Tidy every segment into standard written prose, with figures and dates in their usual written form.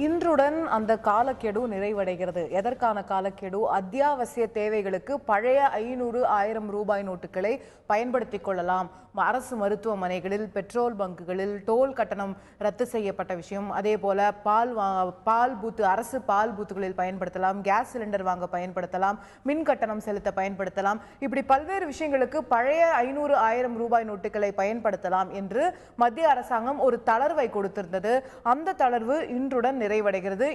இன்றுடன் அந்த காலக்கெடு நிறைவடைகிறது. எதற்கான காலக்கெடு? அத்தியாவசிய தேவைகளுக்கு பழைய 500, 1000 ரூபாய் நோட்டுகளை பயன்படுத்திக் கொள்ளலாம். அரசு மருத்துவமனைகளில், பெட்ரோல் பங்குகளில் டோல் கட்டணம் ரத்து செய்யப்பட்ட விஷயம், அதே போல பால் பூத்து, அரசு பால் பூத்துகளில் பயன்படுத்தலாம், கேஸ் சிலிண்டர் வாங்க பயன்படுத்தலாம், மின் கட்டணம் செலுத்த பயன்படுத்தலாம். இப்படி பல்வேறு விஷயங்களுக்கு பழைய 500, 1000 ரூபாய் நோட்டுகளை பயன்படுத்தலாம் என்று மத்திய அரசாங்கம் ஒரு தளர்வை கொடுத்திருந்தது. அந்த தளர்வு இன்றுடன் நிறைவடைகிறது.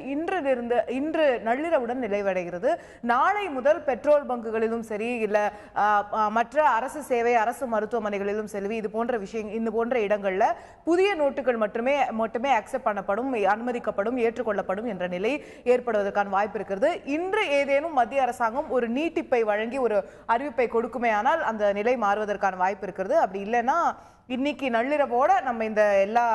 இன்று நள்ளிரவுடன் நிறைவடைகிறது. நாளை முதல் பெட்ரோல் பங்குகளிலும் சரி, இல்ல மற்ற அரசு சேவை, அரசு மருத்துவமனைகளிலும் சரி, இது போன்ற இடங்கள்ல புதிய நோட்டுகள் மட்டுமே அக்செப்ட் பண்ணப்படும், அனுமதிக்கப்படும், ஏற்றுக்கொள்ளப்படும் என்ற நிலை ஏற்படுவதற்கான வாய்ப்பு இருக்கிறது. இன்று ஏதேனும் மத்திய அரசாங்கம் ஒரு நீட்டிப்பை வழங்கி ஒரு அறிவிப்பை கொடுக்குமே ஆனால் அந்த நிலை மாறுவதற்கான வாய்ப்பு இருக்கிறது. அப்படி இல்லைன்னா இன்னைக்கு நள்ளிரவோட நம்ம இந்த எல்லா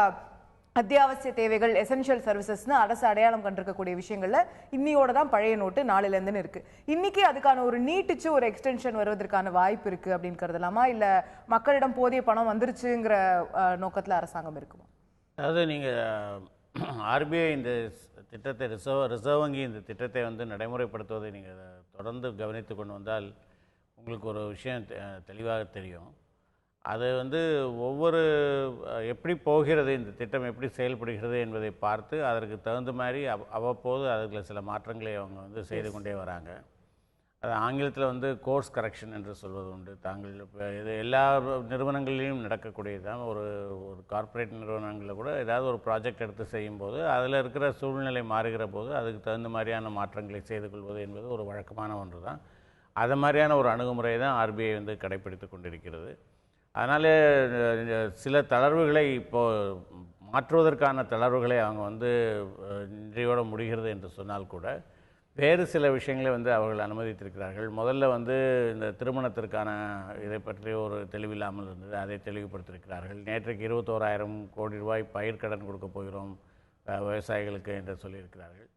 அத்தியாவசிய தேவைகள், எசென்ஷியல் சர்வீசஸ்னு அரசு அடையாளம் கண்டிருக்கக்கூடிய விஷயங்கள்ல இன்னியோட தான் பழைய நோட்டு நாளையில இருந்து இருக்கு. இன்னைக்கு அதுக்கான ஒரு நீட்டிச்சு ஒரு எக்ஸ்டென்ஷன் வருவதற்கான வாய்ப்பு இருக்கு அப்படின்னு கருதலாமா, இல்ல மக்களிடம் போதிய பணம் வந்துருச்சுங்கிற நோக்கத்துல அரசாங்கம் இருக்குமா? அதாவது நீங்கள் ஆர்பிஐ இந்த திட்டத்தை ரிசர்வ் வங்கி இந்த திட்டத்தை வந்து நடைமுறைப்படுத்துவதை நீங்கள் தொடர்ந்து கவனித்து கொண்டு வந்தால் உங்களுக்கு ஒரு விஷயம் தெளிவாக தெரியும். அது வந்து ஒவ்வொரு எப்படி போகிறது, இந்த திட்டம் எப்படி செயல்படுகிறது என்பதை பார்த்து அதற்கு தகுந்த மாதிரி அவ்வப்போது அதில் சில மாற்றங்களை அவங்க வந்து செய்து கொண்டே வராங்க. அது ஆங்கிலத்தில் வந்து கோர்ஸ் கரெக்ஷன் என்று சொல்வது உண்டு. தாங்கள் இப்போ இது எல்லா நிறுவனங்களிலும் நடக்கக்கூடியது தான். ஒரு கார்ப்பரேட் நிறுவனங்களில் கூட ஏதாவது ஒரு ப்ராஜெக்ட் எடுத்து செய்யும்போது அதில் இருக்கிற சூழ்நிலை மாறுகிற போது அதுக்கு தகுந்த மாதிரியான மாற்றங்களை செய்து கொள்வது என்பது ஒரு வழக்கமான ஒன்று தான். அது மாதிரியான ஒரு அணுகுமுறை தான் ஆர்பிஐ வந்து கடைப்பிடித்து கொண்டிருக்கிறது. அதனால் சில தளர்வுகளை இப்போது மாற்றுவதற்கான தளர்வுகளை அவங்க வந்து இன்றையோடு முடிகிறது என்று சொன்னால் கூட வேறு சில விஷயங்களை வந்து அவர்கள் அனுமதித்திருக்கிறார்கள். முதல்ல வந்து இந்த திருமணத்திற்கான இதை பற்றி ஒரு தெளிவில்லாமல் இருந்தது, அதை தெளிவுபடுத்தியிருக்கிறார்கள். நேற்றைக்கு 21,000 கோடி ரூபாய் பயிர்க்கடன் கொடுக்க போகிறோம் விவசாயிகளுக்கு என்று சொல்லியிருக்கிறார்கள்.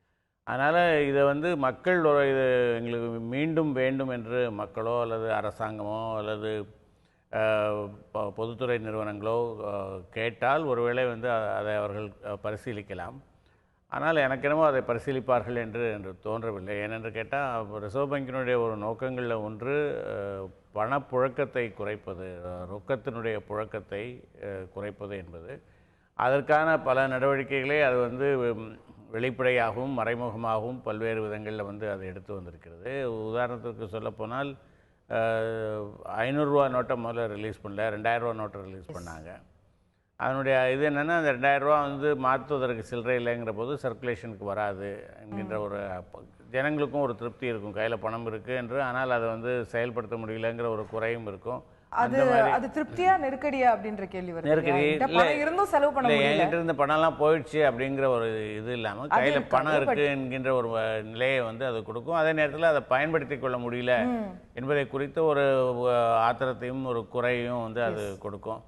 அதனால் இதை வந்து மக்கள் இது எங்களுக்கு மீண்டும் வேண்டும் என்று மக்களோ அல்லது அரசாங்கமோ அல்லது பொதுத்துறை நிறுவனங்களோ கேட்டால் ஒருவேளை வந்து அதை அவர்கள் பரிசீலிக்கலாம். ஆனால் எனக்கு என்னமோ அதை பரிசீலிப்பார்கள் என்று தோன்றவில்லை. ஏனென்று கேட்டால் ரிசர்வ் வங்கியினுடைய ஒரு நோக்கங்களில் ஒன்று பணப்புழக்கத்தை குறைப்பது, ரொக்கத்தினுடைய புழக்கத்தை குறைப்பது என்பது. அதற்கான பல நடவடிக்கைகளை அது வந்து வெளிப்படையாகவும் மறைமுகமாகவும் பல்வேறு விதங்களில் வந்து அதை எடுத்து வந்திருக்கிறது. உதாரணத்துக்கு சொல்லப்போனால் 500 ரூபா நோட்டை முதல்ல ரிலீஸ் பண்ணல, 2000 ரூபா நோட்டை ரிலீஸ் பண்ணாங்க. அதனுடைய இது என்னென்னா, அந்த 2000 ரூபா வந்து மாற்றுவதற்கு சில்லறை இல்லைங்கிற போது சர்க்குலேஷனுக்கு வராது என்கின்ற ஒரு ஜனங்களுக்கும் ஒரு திருப்தி இருக்கும், கையில் பணம் இருக்குது என்று. ஆனால் அதை வந்து செயல்படுத்த முடியலங்கிற ஒரு குறையும் இருக்கும். அது திருப்தியா நெருக்கடியா அப்படின்ற கேள்வி வருது. நெருக்கடி இருந்தும் செலவு பண்ண முடியல, என்கிட்ட இருந்த பணம்லாம் போயிடுச்சு அப்படிங்கிற ஒரு இது இல்லாமல் கையில் பணம் இருக்குது என்கின்ற ஒரு நிலையை வந்து அது கொடுக்கும். அதே நேரத்தில் அதை பயன்படுத்தி கொள்ள முடியல என்பதை குறித்து ஒரு ஆத்திரத்தையும் ஒரு குறையும் வந்து அது கொடுக்கும்.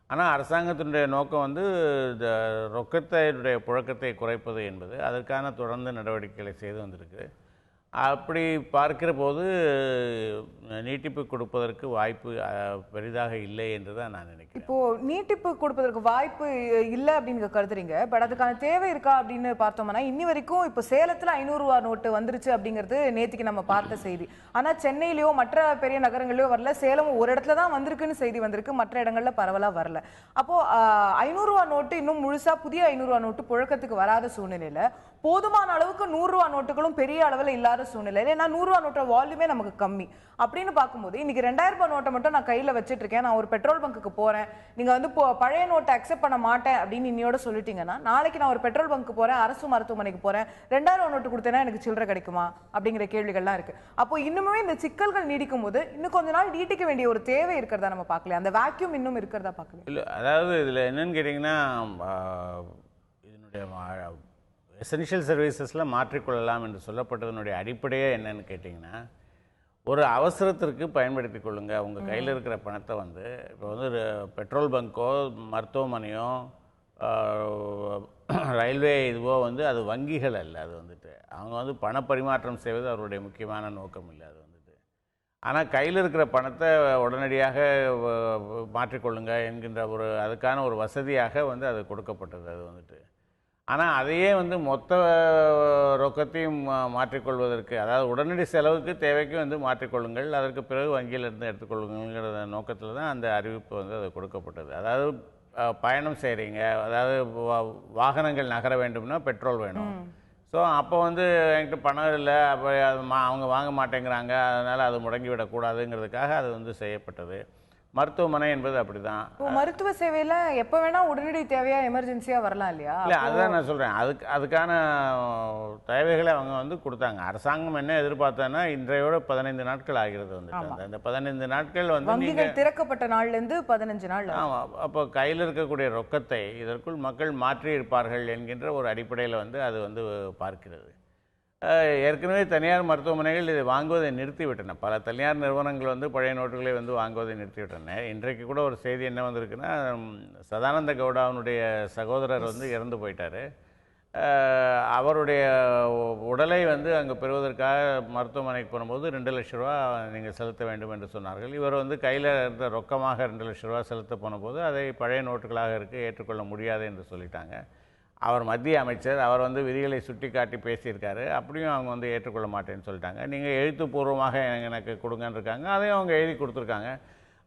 ஆனால் அரசாங்கத்தினுடைய நோக்கம் வந்து இந்த ரொக்கத்தினுடைய புழக்கத்தை குறைப்பது என்பது. அதற்கான தொடர்ந்து நடவடிக்கைகளை செய்து வந்திருக்கு. அப்படி பார்க்கிற போது நீட்டிப்பு கொடுப்பதற்கு வாய்ப்பு பெரிதாக இல்லை என்று தான் நான் நினைக்கிறேன். இப்போ நீட்டிப்பு கொடுப்பதற்கு வாய்ப்பு இல்லை அப்படின்னு கருதுறீங்க, பட் அதுக்கான தேவை இருக்கா அப்படின்னு பார்த்தோம்னா இன்னி வரைக்கும் இப்போ சேலத்தில் 500 ரூபா நோட்டு வந்துருச்சு அப்படிங்கிறது நேற்றுக்கு நம்ம பார்த்த செய்தி. ஆனால் சென்னையிலையோ மற்ற பெரிய நகரங்களையோ வரல, சேலம் ஒரு இடத்துல தான் வந்திருக்குன்னு செய்தி வந்திருக்கு, மற்ற இடங்கள்ல பரவலாக வரல. அப்போ 500 ரூபா நோட்டு இன்னும் முழுசா புதிய 500 ரூபா நோட்டு புழக்கத்துக்கு வராத சூழ்நிலையில போதுமான அளவுக்கு 100 ரூபா நோட்டுகளும் பெரிய அளவில் இல்லாத சூழ்நிலையில, ஏன்னா 100 ரூபா நோட்டோட வால்யூமே நமக்கு கம்மி அப்படின்னு பார்க்கும்போது இன்னைக்கு 2000 ரூபாய் நோட்டை மட்டும் நான் கையில வச்சுட்டு இருக்கேன், நான் ஒரு பெட்ரோல் பங்குக்கு போறேன், நீங்க வந்து பழைய நோட்டை அக்செப்ட் பண்ண மாட்டேன் அப்படின்னு இன்னையோட சொல்லிட்டீங்கன்னா, நாளைக்கு நான் ஒரு பெட்ரோல் பங்க்கு போறேன், அரசு மருத்துவமனைக்கு போறேன், 2000 ரூபாய் நோட்டு கொடுத்தேன்னா எனக்கு சில்லறை கிடைக்குமா அப்படிங்கிற கேள்விகள்லாம் இருக்கு. அப்போ இன்னுமே இந்த சிக்கல்கள் நீடிக்கும் போது இன்னும் கொஞ்ச நாள் நீட்டிக்க வேண்டிய ஒரு தேவை இருக்கிறதா நம்ம பார்க்கல, அந்த வேக்யூம் இன்னும் இருக்கிறதா பார்க்கல. இல்லை, அதாவது இதில் என்னன்னு கேட்டிங்கன்னா, இதனுடைய எசென்ஷியல் சர்வீசஸில் மாற்றிக்கொள்ளலாம் என்று சொல்லப்பட்டதனுடைய அடிப்படையே என்னன்னு கேட்டிங்கன்னா, ஒரு அவசரத்திற்கு பயன்படுத்தி கொள்ளுங்க. உங்கள் கையில் இருக்கிற பணத்தை வந்து இப்போ வந்து பெட்ரோல் பங்கோ மருத்துவமனையோ ரயில்வே இதுவோ வந்து அது வங்கிகள் அல்ல. அது வந்துட்டு அவங்க வந்து பண பரிமாற்றம் செய்வது அவருடைய முக்கியமான நோக்கம் இல்லை. அது வந்துட்டு ஆனால் கையில் இருக்கிற பணத்தை உடனடியாக மாற்றிக்கொள்ளுங்க என்கின்ற அதுக்கான ஒரு வசதியாக வந்து அது கொடுக்கப்பட்டது. அது வந்துட்டு ஆனால் அதையே வந்து மொத்த ரொக்கத்தையும் மாற்றிக்கொள்வதற்கு, அதாவது உடனடி செலவுக்கு தேவைக்கு வந்து மாற்றிக்கொள்ளுங்கள், அதற்கு பிறகு வங்கியிலிருந்து எடுத்துக்கொள்ளுங்கிற நோக்கத்தில் தான் அந்த அறிவிப்பு வந்து அது கொடுக்கப்பட்டது. அதாவது பயணம் செய்கிறீங்க, அதாவது வாகனங்கள் நகர வேண்டும்னா பெட்ரோல் வேணும். ஸோ அப்போ வந்து என்கிட்ட பணம் இல்லை, அப்போ அது அவங்க வாங்க மாட்டேங்கிறாங்க, அதனால் அது முடங்கி விடக்கூடாதுங்கிறதுக்காக அது வந்து செய்யப்பட்டது. மருத்துவமனை என்பது அப்படிதான். மருத்துவ சேவையில எப்ப வேணா உடனடி தேவையா எமர்ஜென்சியா வரலாம் இல்லையா? இல்லை, அதுதான் நான் சொல்கிறேன். அதுக்கான தேவைகளை அவங்க வந்து கொடுத்தாங்க. அரசாங்கம் என்ன எதிர்பார்த்தேன்னா, இன்றையோட 15 நாட்கள் ஆகிறது வந்துட்டு. அந்த 15 நாட்கள் வந்து வங்கிகள் திறக்கப்பட்ட நாள்ல இருந்து 15 நாள். ஆமாம், அப்போ கையில் இருக்கக்கூடிய ரொக்கத்தை இதற்குள் மக்கள் மாற்றி இருப்பார்கள் என்கின்ற ஒரு அடிப்படையில் வந்து அது வந்து பார்க்கிறது. ஏற்கனவே தனியார் மருத்துவமனைகள் இதை வாங்குவதை நிறுத்திவிட்டன. பல தனியார் நிறுவனங்கள் வந்து பழைய நோட்டுகளை வந்து வாங்குவதை நிறுத்திவிட்டன. இன்றைக்கு கூட ஒரு செய்தி என்ன வந்திருக்குன்னா, சதானந்த கவுடாவுடைய சகோதரர் வந்து இறந்து போயிட்டார். அவருடைய உடலை வந்து அங்கே பெறுவதற்காக மருத்துவமனைக்கு போகும்போது 2 லட்ச ரூபா நீங்கள் செலுத்த வேண்டும் என்று சொன்னார்கள். இவர் வந்து கையில் இருந்த ரொக்கமாக 2 லட்ச ரூபா செலுத்த போனபோது அதை பழைய நோட்டுகளாக ஏற்றுக்கொள்ள முடியாது என்று சொல்லிட்டாங்க. அவர் மத்திய அமைச்சர், அவர் வந்து விதிகளை சுட்டி காட்டி பேசியிருக்காரு. அப்படியும் அவங்க வந்து ஏற்றுக்கொள்ள மாட்டேன்னு சொல்லிட்டாங்க. நீங்கள் எழுத்துப்பூர்வமாக எனக்கு கொடுங்கன்னு இருக்காங்க, அதையும் அவங்க எழுதி கொடுத்துருக்காங்க.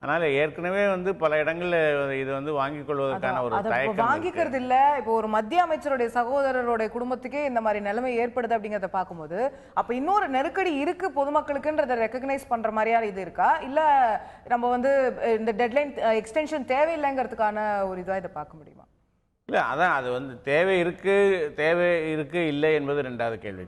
அதனால் ஏற்கனவே வந்து பல இடங்களில் இது வந்து வாங்கிக் கொள்வதற்கான ஒரு தயக்கம் வாங்கிக்கிறது இல்லை. இப்போ ஒரு மத்திய அமைச்சருடைய சகோதரருடைய குடும்பத்துக்கே இந்த மாதிரி நிலைமை ஏற்படுது அப்படிங்கிறத பார்க்கும்போது, அப்போ இன்னொரு நெருக்கடி இருக்கு பொதுமக்களுக்குன்றதை ரெக்கக்னைஸ் பண்ற மாதிரியா இது இருக்கா, இல்லை நம்ம வந்து இந்த டெட்லைன் எக்ஸ்டென்ஷன் தேவையில்லைங்கிறதுக்கான ஒரு இதாக இதை பார்க்க முடியுமா? இல்லை, அதான் அது வந்து தேவை இருக்குது இல்லை என்பது 2வது கேள்வி.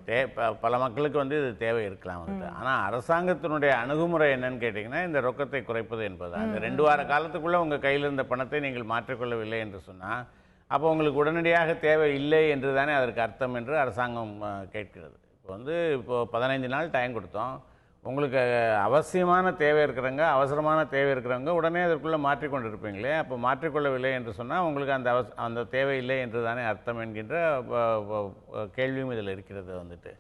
பல மக்களுக்கு வந்து இது தேவை இருக்கலாம் வந்து. ஆனால் அரசாங்கத்தினுடைய அணுகுமுறை என்னன்னு கேட்டிங்கன்னா, இந்த ரொக்கத்தை குறைப்பது என்பது. அந்த 2 வார காலத்துக்குள்ளே உங்கள் கையில் இருந்த பணத்தை நீங்கள் மாற்றிக்கொள்ளவில்லை என்று சொன்னால், அப்போ உங்களுக்கு உடனடியாக தேவை இல்லை என்று தானே அதற்கு அர்த்தம் என்று அரசாங்கம் கேட்கிறது. இப்போ 15 நாள் டைம் கொடுத்தோம். உங்களுக்கு அவசியமான தேவை இருக்கிறவங்க, அவசரமான தேவை இருக்கிறவங்க உடனே அதற்குள்ளே மாற்றிக்கொண்டு இருப்பீங்களே. அப்போ மாற்றிக்கொள்ளவில்லை என்று சொன்னால் உங்களுக்கு அந்த தேவை இல்லை என்று தானே அர்த்தம் என்கின்ற கேள்வியும் இதில் இருக்கிறது வந்துட்டு.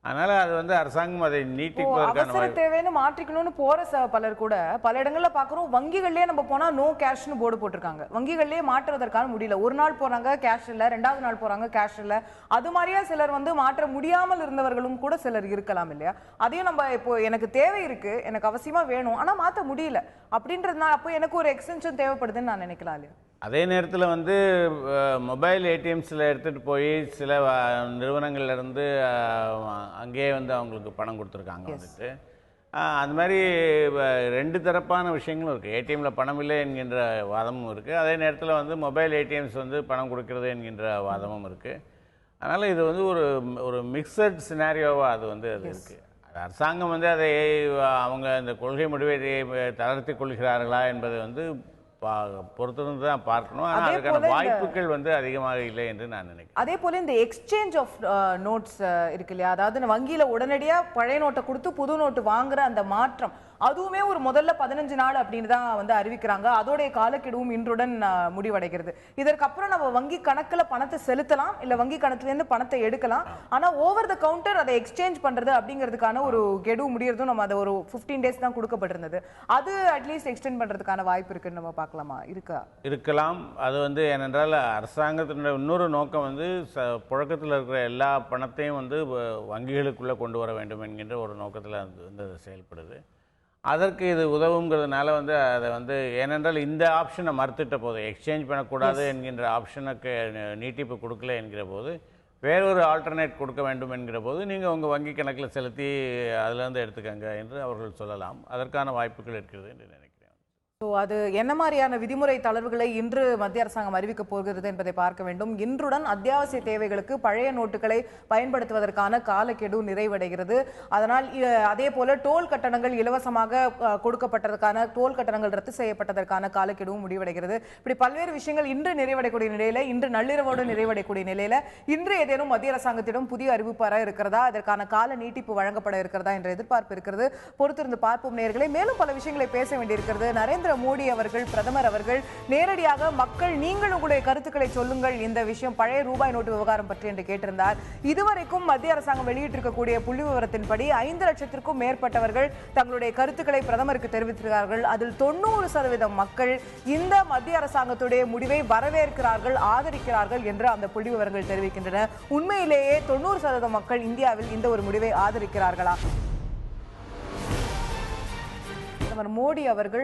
அதனால அது வந்து அரசாங்கம் அதை நீட்டிப்பதற்கான அவசர தேவைன்னு மாற்றிக்கணும்னு போற பலர் கூட பல இடங்கள்ல பாக்குறோம். வங்கிகள்லயே நம்ம போனா நோ கேஷ்னு போர்டு போட்டிருக்காங்க. வங்கிகள்லயே மாற்றுவதற்கான முடியல. ஒரு நாள் போறாங்க கேஷ் இல்ல, 2வது நாள் போறாங்க கேஷ் இல்ல. அது மாதிரியா சிலர் வந்து மாற்ற முடியாமல் இருந்தவர்களும் கூட சிலர் இருக்கலாம் இல்லையா? அதையும் நம்ம இப்போ எனக்கு தேவை இருக்கு, எனக்கு அவசியமா வேணும், ஆனா மாற்ற முடியல அப்படின்றதுனால அப்போ எனக்கு ஒரு எக்ஸ்டென்ஷன் தேவைப்படுதுன்னு நான் நினைக்கலாம் இல்லையா? அதே நேரத்தில் வந்து மொபைல் ஏடிஎம்ஸில் எடுத்துகிட்டு போய் சில நிறுவனங்கள்லேருந்து அங்கேயே வந்து அவங்களுக்கு பணம் கொடுத்துருக்காங்க வந்துட்டு. அது மாதிரி 2 தரப்பான விஷயங்களும் இருக்குது. ஏடிஎம்மில் பணம் இல்லை என்கின்ற வாதமும் இருக்குது. அதே நேரத்தில் வந்து மொபைல் ஏடிஎம்ஸ் வந்து பணம் கொடுக்கிறது என்கின்ற வாதமும் இருக்குது. அதனால் இது வந்து ஒரு மிக்சட் சினாரியோவாக அது வந்து அது இருக்குது. அரசாங்கம் வந்து அதை அவங்க இந்த கொள்கை முடிவை தளர்த்தி கொள்கிறார்களா என்பதை வந்து பொறுத்திருந்து தான் பார்க்கணும். ஆனால் அதுக்கான வாய்ப்புகள் வந்து அதிகமாக இல்லை என்று நான் நினைக்கிறேன். அதே போல இந்த எக்ஸ்சேஞ்ச் ஆஃப் நோட்ஸ் இருக்கு இல்லையா, அதாவது வங்கியில உடனடியா பழைய நோட்டை கொடுத்து புது நோட்டு வாங்குற அந்த மாற்றம், அதுவுமே ஒரு முதல்ல 15 நாள் அப்படின்னு தான் வந்து அறிவிக்கிறாங்க. அதோடைய காலக்கெடுவும் இன்றுடன் முடிவடைகிறது. இதற்கப்புறம் நம்ம வங்கி கணக்குல பணத்தை செலுத்தலாம், இல்ல வங்கி கணக்குல இருந்து பணத்தை எடுக்கலாம். ஆனா ஓவர் த கவுண்டர் அதை எக்ஸ்சேஞ்ச் பண்றது அப்படிங்கிறதுக்கான ஒரு கெடு முடியறதும் நம்ம அதை ஒரு 15 டேஸ் தான் கொடுக்கப்பட்டிருந்தது. அது அட்லீஸ்ட் எக்ஸ்டெண்ட் பண்றதுக்கான வாய்ப்பு இருக்குன்னு நம்ம பார்க்கலாமா? இருக்கலாம். அது வந்து ஏனென்றால் அரசாங்கத்தினுடைய இன்னொரு நோக்கம் வந்து புழக்கத்தில் இருக்கிற எல்லா பணத்தையும் வந்து வங்கிகளுக்குள்ளே கொண்டு வர வேண்டும் என்கின்ற ஒரு நோக்கத்தில் வந்து செயல்படுது. அதற்கு இது உதவுங்கிறதுனால வந்து அதை வந்து ஏனென்றால் இந்த ஆப்ஷனை மறுத்துட்ட போது, எக்ஸ்சேஞ்ச் பண்ணக்கூடாது என்கின்ற ஆப்ஷனுக்கு நீட்டிப்பு கொடுக்கல என்கிற போது, வேறொரு ஆல்டர்னேட் கொடுக்க வேண்டும் என்கிற போது நீங்கள் உங்கள் வங்கி கணக்கில் செலுத்தி அதிலேருந்து எடுத்துக்கங்க என்று அவர்கள் சொல்லலாம். அதற்கான வாய்ப்புகள் இருக்கிறது என்று நினைக்கிறேன். ஸோ அது என்ன மாதிரியான விதிமுறை தளர்வுகளை இன்று மத்திய அரசாங்கம் அறிவிக்க போகிறது என்பதை பார்க்க வேண்டும். இன்றுடன் அத்தியாவசிய தேவைகளுக்கு பழைய நோட்டுகளை பயன்படுத்துவதற்கான காலக்கெடு நிறைவடைகிறது. அதனால் அதே போல டோல் கட்டணங்கள் இலவசமாக கொடுக்கப்பட்டதற்கான டோல் கட்டணங்கள் ரத்து செய்யப்பட்டதற்கான காலக்கெடுவும் முடிவடைகிறது. இப்படி பல்வேறு விஷயங்கள் இன்று நிறைவடையக்கூடிய நிலையில, இன்று நள்ளிரவோடு நிறைவடையக்கூடிய நிலையில இன்று ஏதேனும் மத்திய அரசாங்கத்திடம் புதிய அறிவிப்பு வர இருக்கிறதா, அதற்கான கால நீட்டிப்பு வழங்கப்பட இருக்கிறதா என்ற எதிர்பார்ப்பு இருக்கிறது. பொறுத்திருந்து பார்ப்போம் நேயர்களே. மேலும் பல விஷயங்களை பேச வேண்டியிருக்கிறது. நரேந்திர நரேந்திர மோடி அவர்கள், பிரதமர் அவர்கள் நேரடியாக மக்கள் நீங்கள் உங்களுடைய கருத்துக்களை சொல்லுங்கள் இந்த விஷயம் பழைய ரூபாய் நோட்டு விவகாரம் பற்றி என்று கேட்டிருந்தார். இதுவரைக்கும் மத்திய அரசாங்கம் வெளியிட்டிருக்கக்கூடிய புள்ளி விவரத்தின்படி 5 லட்சத்திற்கும் மேற்பட்டவர்கள் தங்களுடைய கருத்துக்களை பிரதமருக்கு தெரிவித்திருக்கிறார்கள். அதில் 90% மக்கள் இந்த மத்திய அரசாங்கத்துடைய முடிவை வரவேற்கிறார்கள், ஆதரிக்கிறார்கள் என்று அந்த புள்ளி விவரங்கள் தெரிவிக்கின்றன. உண்மையிலேயே 90% மக்கள் இந்தியாவில் இந்த ஒரு முடிவை ஆதரிக்கிறார்களா? பிரதமர் மோடி அவர்கள்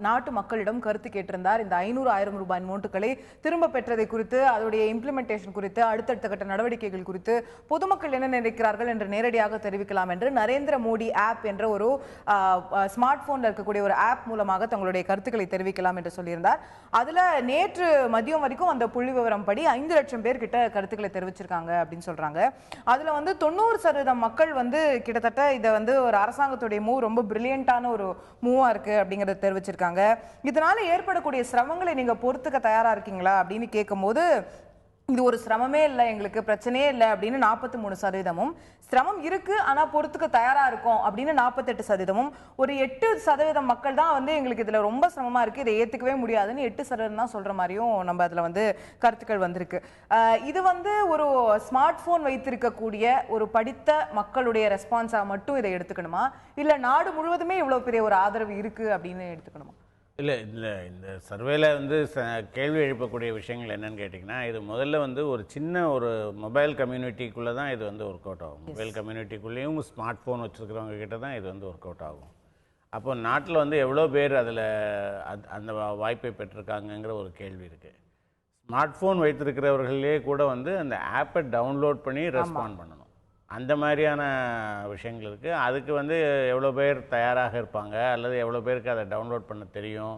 நாட்டு மக்களிடம் கருத்து கேட்டிருந்தார். இந்த 500,000 ரூபாய் நோட்டுகளை திரும்ப பெற்றதை குறித்து, அதோடைய இம்ப்ளிமெண்டேஷன் குறித்து, அடுத்தடுத்த கட்ட நடவடிக்கைகள் குறித்து பொதுமக்கள் என்ன நினைக்கிறார்கள் என்று நேரடியாக தெரிவிக்கலாம் என்று நரேந்திர மோடி ஆப் என்ற ஒரு ஸ்மார்ட் போன்ல இருக்கக்கூடிய ஒரு ஆப் மூலமாக தங்களுடைய கருத்துக்களை தெரிவிக்கலாம் என்று சொல்லியிருந்தார். அதுல நேற்று மதியம் வரைக்கும் அந்த புள்ளி விவரம் படி 5 லட்சம் பேர் கிட்ட கருத்துக்களை தெரிவிச்சிருக்காங்க அப்படின்னு சொல்றாங்க. அதுல 90% மக்கள் கிட்டத்தட்ட இதை ஒரு அரசாங்கத்துடைய மூவ் ரொம்ப பிரில்லியண்டான ஒரு மூவா இருக்கு அப்படிங்கறத தெரிவிச்சிருக்காங்க. இதனால ஏற்படக்கூடிய சிரமங்களை நீங்க பொறுத்துக்க தயாரா இருக்கீங்களா அப்படின்னு கேட்கும்போது, இது ஒரு சிரமமே இல்லை, எங்களுக்கு பிரச்சனையே இல்லை அப்படின்னு 43%, சிரமம் இருக்கு ஆனா பொறுத்துக்க தயாரா இருக்கும் அப்படின்னு 48%, ஒரு 8% மக்கள் தான் எங்களுக்கு இதுல ரொம்ப சிரமமா இருக்கு, இதை ஏத்துக்கவே முடியாதுன்னு 8% தான் சொல்ற மாதிரியும் நம்ம அதுல கருத்துக்கள் வந்திருக்கு. இது ஒரு ஸ்மார்ட் போன் வைத்திருக்கக்கூடிய ஒரு படித்த மக்களுடைய ரெஸ்பான்ஸா மட்டும் இதை எடுத்துக்கணுமா, இல்ல நாடு முழுவதுமே இவ்வளவு பெரிய ஒரு ஆதரவு இருக்கு அப்படின்னு எடுத்துக்கணுமா? இல்லை இல்லை, இந்த சர்வேல கேள்வி எழுப்பக்கூடிய விஷயங்கள் என்னன்னு கேட்டிங்கன்னா, இது முதல்ல ஒரு சின்ன ஒரு மொபைல் கம்யூனிட்டிக்குள்ளே தான் இது ஒர்க் அவுட் ஆகும். மொபைல் கம்யூனிட்டிக்குள்ளேயும் ஸ்மார்ட் ஃபோன் வச்சுருக்கிறவங்க கிட்ட தான் இது ஒர்க் அவுட் ஆகும். அப்போ நாட்டில் எவ்வளோ பேர் அதில் அந்த வாய்ப்பை பெற்றிருக்காங்கங்கிற ஒரு கேள்வி இருக்குது. ஸ்மார்ட் ஃபோன் வைத்திருக்கிறவர்களே கூட அந்த ஆப்பை டவுன்லோட் பண்ணி ரெஸ்பாண்ட் பண்ணணும். அந்த மாதிரியான விஷயங்கள் இருக்குது. அதுக்கு எவ்வளோ பேர் தயாராக இருப்பாங்க, அல்லது எவ்வளோ பேருக்கு அதை டவுன்லோட் பண்ண தெரியும்,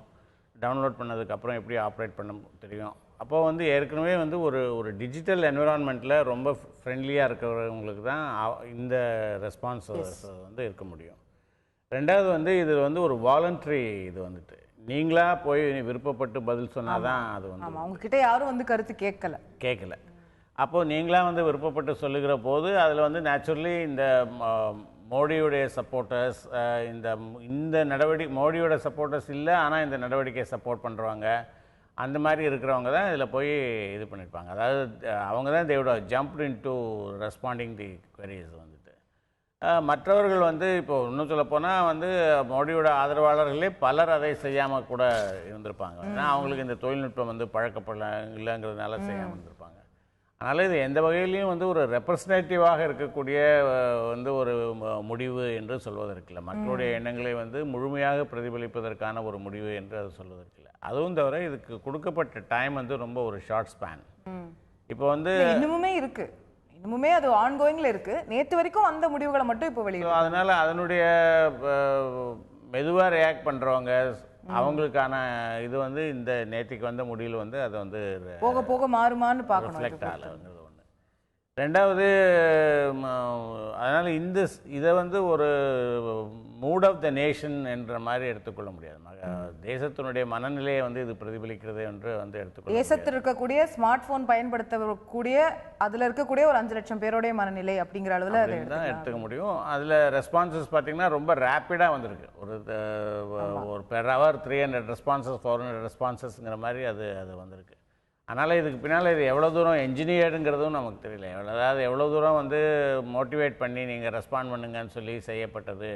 டவுன்லோட் பண்ணதுக்கப்புறம் எப்படி ஆப்ரேட் பண்ண தெரியும். அப்போது ஏற்கனவே ஒரு டிஜிட்டல் என்விரான்மெண்ட்டில் ரொம்ப ஃப்ரெண்ட்லியாக இருக்கிறவங்களுக்கு தான் இந்த ரெஸ்பான்சஸ் இருக்க முடியும். ரெண்டாவது இது ஒரு வாலண்டரி, இது நீங்களா போய் விருப்பப்பட்டு பதில் சொன்னால் தான் அது அவங்கக்கிட்ட யாரும் கருத்து கேட்கல. அப்போது நீங்களாக விருப்பப்பட்டு சொல்லுகிற போது அதில் நேச்சுரலி இந்த மோடியுடைய சப்போர்ட்டர்ஸ், இந்த மோடியோட சப்போர்ட்டர்ஸ் இல்லை ஆனால் இந்த நடவடிக்கையை சப்போர்ட் பண்ணுறவங்க, அந்த மாதிரி இருக்கிறவங்க தான் இதில் போய் இது பண்ணியிருப்பாங்க. அதாவது அவங்க தான் தேவோட jump in to responding the queries. மற்றவர்கள் இப்போ இன்னும் சொல்லப்போனால் மோடியோட ஆதரவாளர்களே பலர் அதை செய்யாமல் கூட இருந்திருப்பாங்க. ஏன்னா அவங்களுக்கு இந்த தொழில்நுட்பம் பழக்கப்படல இல்லைங்கிறதுனால செய்யாமல் இருந்திருப்பாங்க. அதனால் இது எந்த வகையிலையும் ஒரு ரெப்ரசன்டேட்டிவாக இருக்கக்கூடிய ஒரு முடிவு என்று சொல்வதற்கில்லை. மக்களுடைய எண்ணங்களை முழுமையாக பிரதிபலிப்பதற்கான ஒரு முடிவு என்று அது சொல்வதற்கில்லை. அதுவும் தவிர இதுக்கு கொடுக்கப்பட்ட டைம் ரொம்ப ஒரு ஷார்ட் ஸ்பேன். இப்போ இன்னுமே அது ஆன்கோயிங்ல இருக்கு. நேற்று வரைக்கும் அந்த முடிவுகளை மட்டும் இப்போ வெளியிட, அதனால அதனுடைய மெதுவாக ரியாக்ட் பண்ணுறவங்க அவங்களுக்கான இது இந்த நேற்றுக்கு முடிவில் அதை போக போக மாறுமான்னு பார்க்கணும், ரிஃப்ளெக்ட் ஆகலைங்கிறது ஒன்று. ரெண்டாவது, அதனால் இதை ஒரு மூட் ஆஃப் த நேஷன் என்ற மாதிரி எடுத்துக்கொள்ள முடியாது. தேசத்தினுடைய மனநிலையை இது பிரதிபலிக்கிறது என்று எடுத்துக்கொள்ள. தேசத்தில் இருக்கக்கூடிய ஸ்மார்ட் போன் பயன்படுத்தக்கூடிய அதில் இருக்கக்கூடிய ஒரு 5 லட்சம் பேருடைய மனநிலை அப்படிங்கிற அளவில் அதை தான் எடுத்துக்க முடியும். அதில் ரெஸ்பான்சஸ் பார்த்தீங்கன்னா ரொம்ப ரேப்பிடாக வந்திருக்கு. ஒரு பெர் ஹவர் 300 ரெஸ்பான்சஸ் 400 ரெஸ்பான்சஸ்ங்கிற மாதிரி அது வந்திருக்கு. அதனால் இதுக்கு பின்னால் இது எவ்வளோ தூரம் என்ஜினியர்டுங்கிறதும் நமக்கு தெரியல. அதாவது எவ்வளோ தூரம் மோட்டிவேட் பண்ணி நீங்கள் ரெஸ்பாண்ட் பண்ணுங்கன்னு சொல்லி செய்யப்பட்டது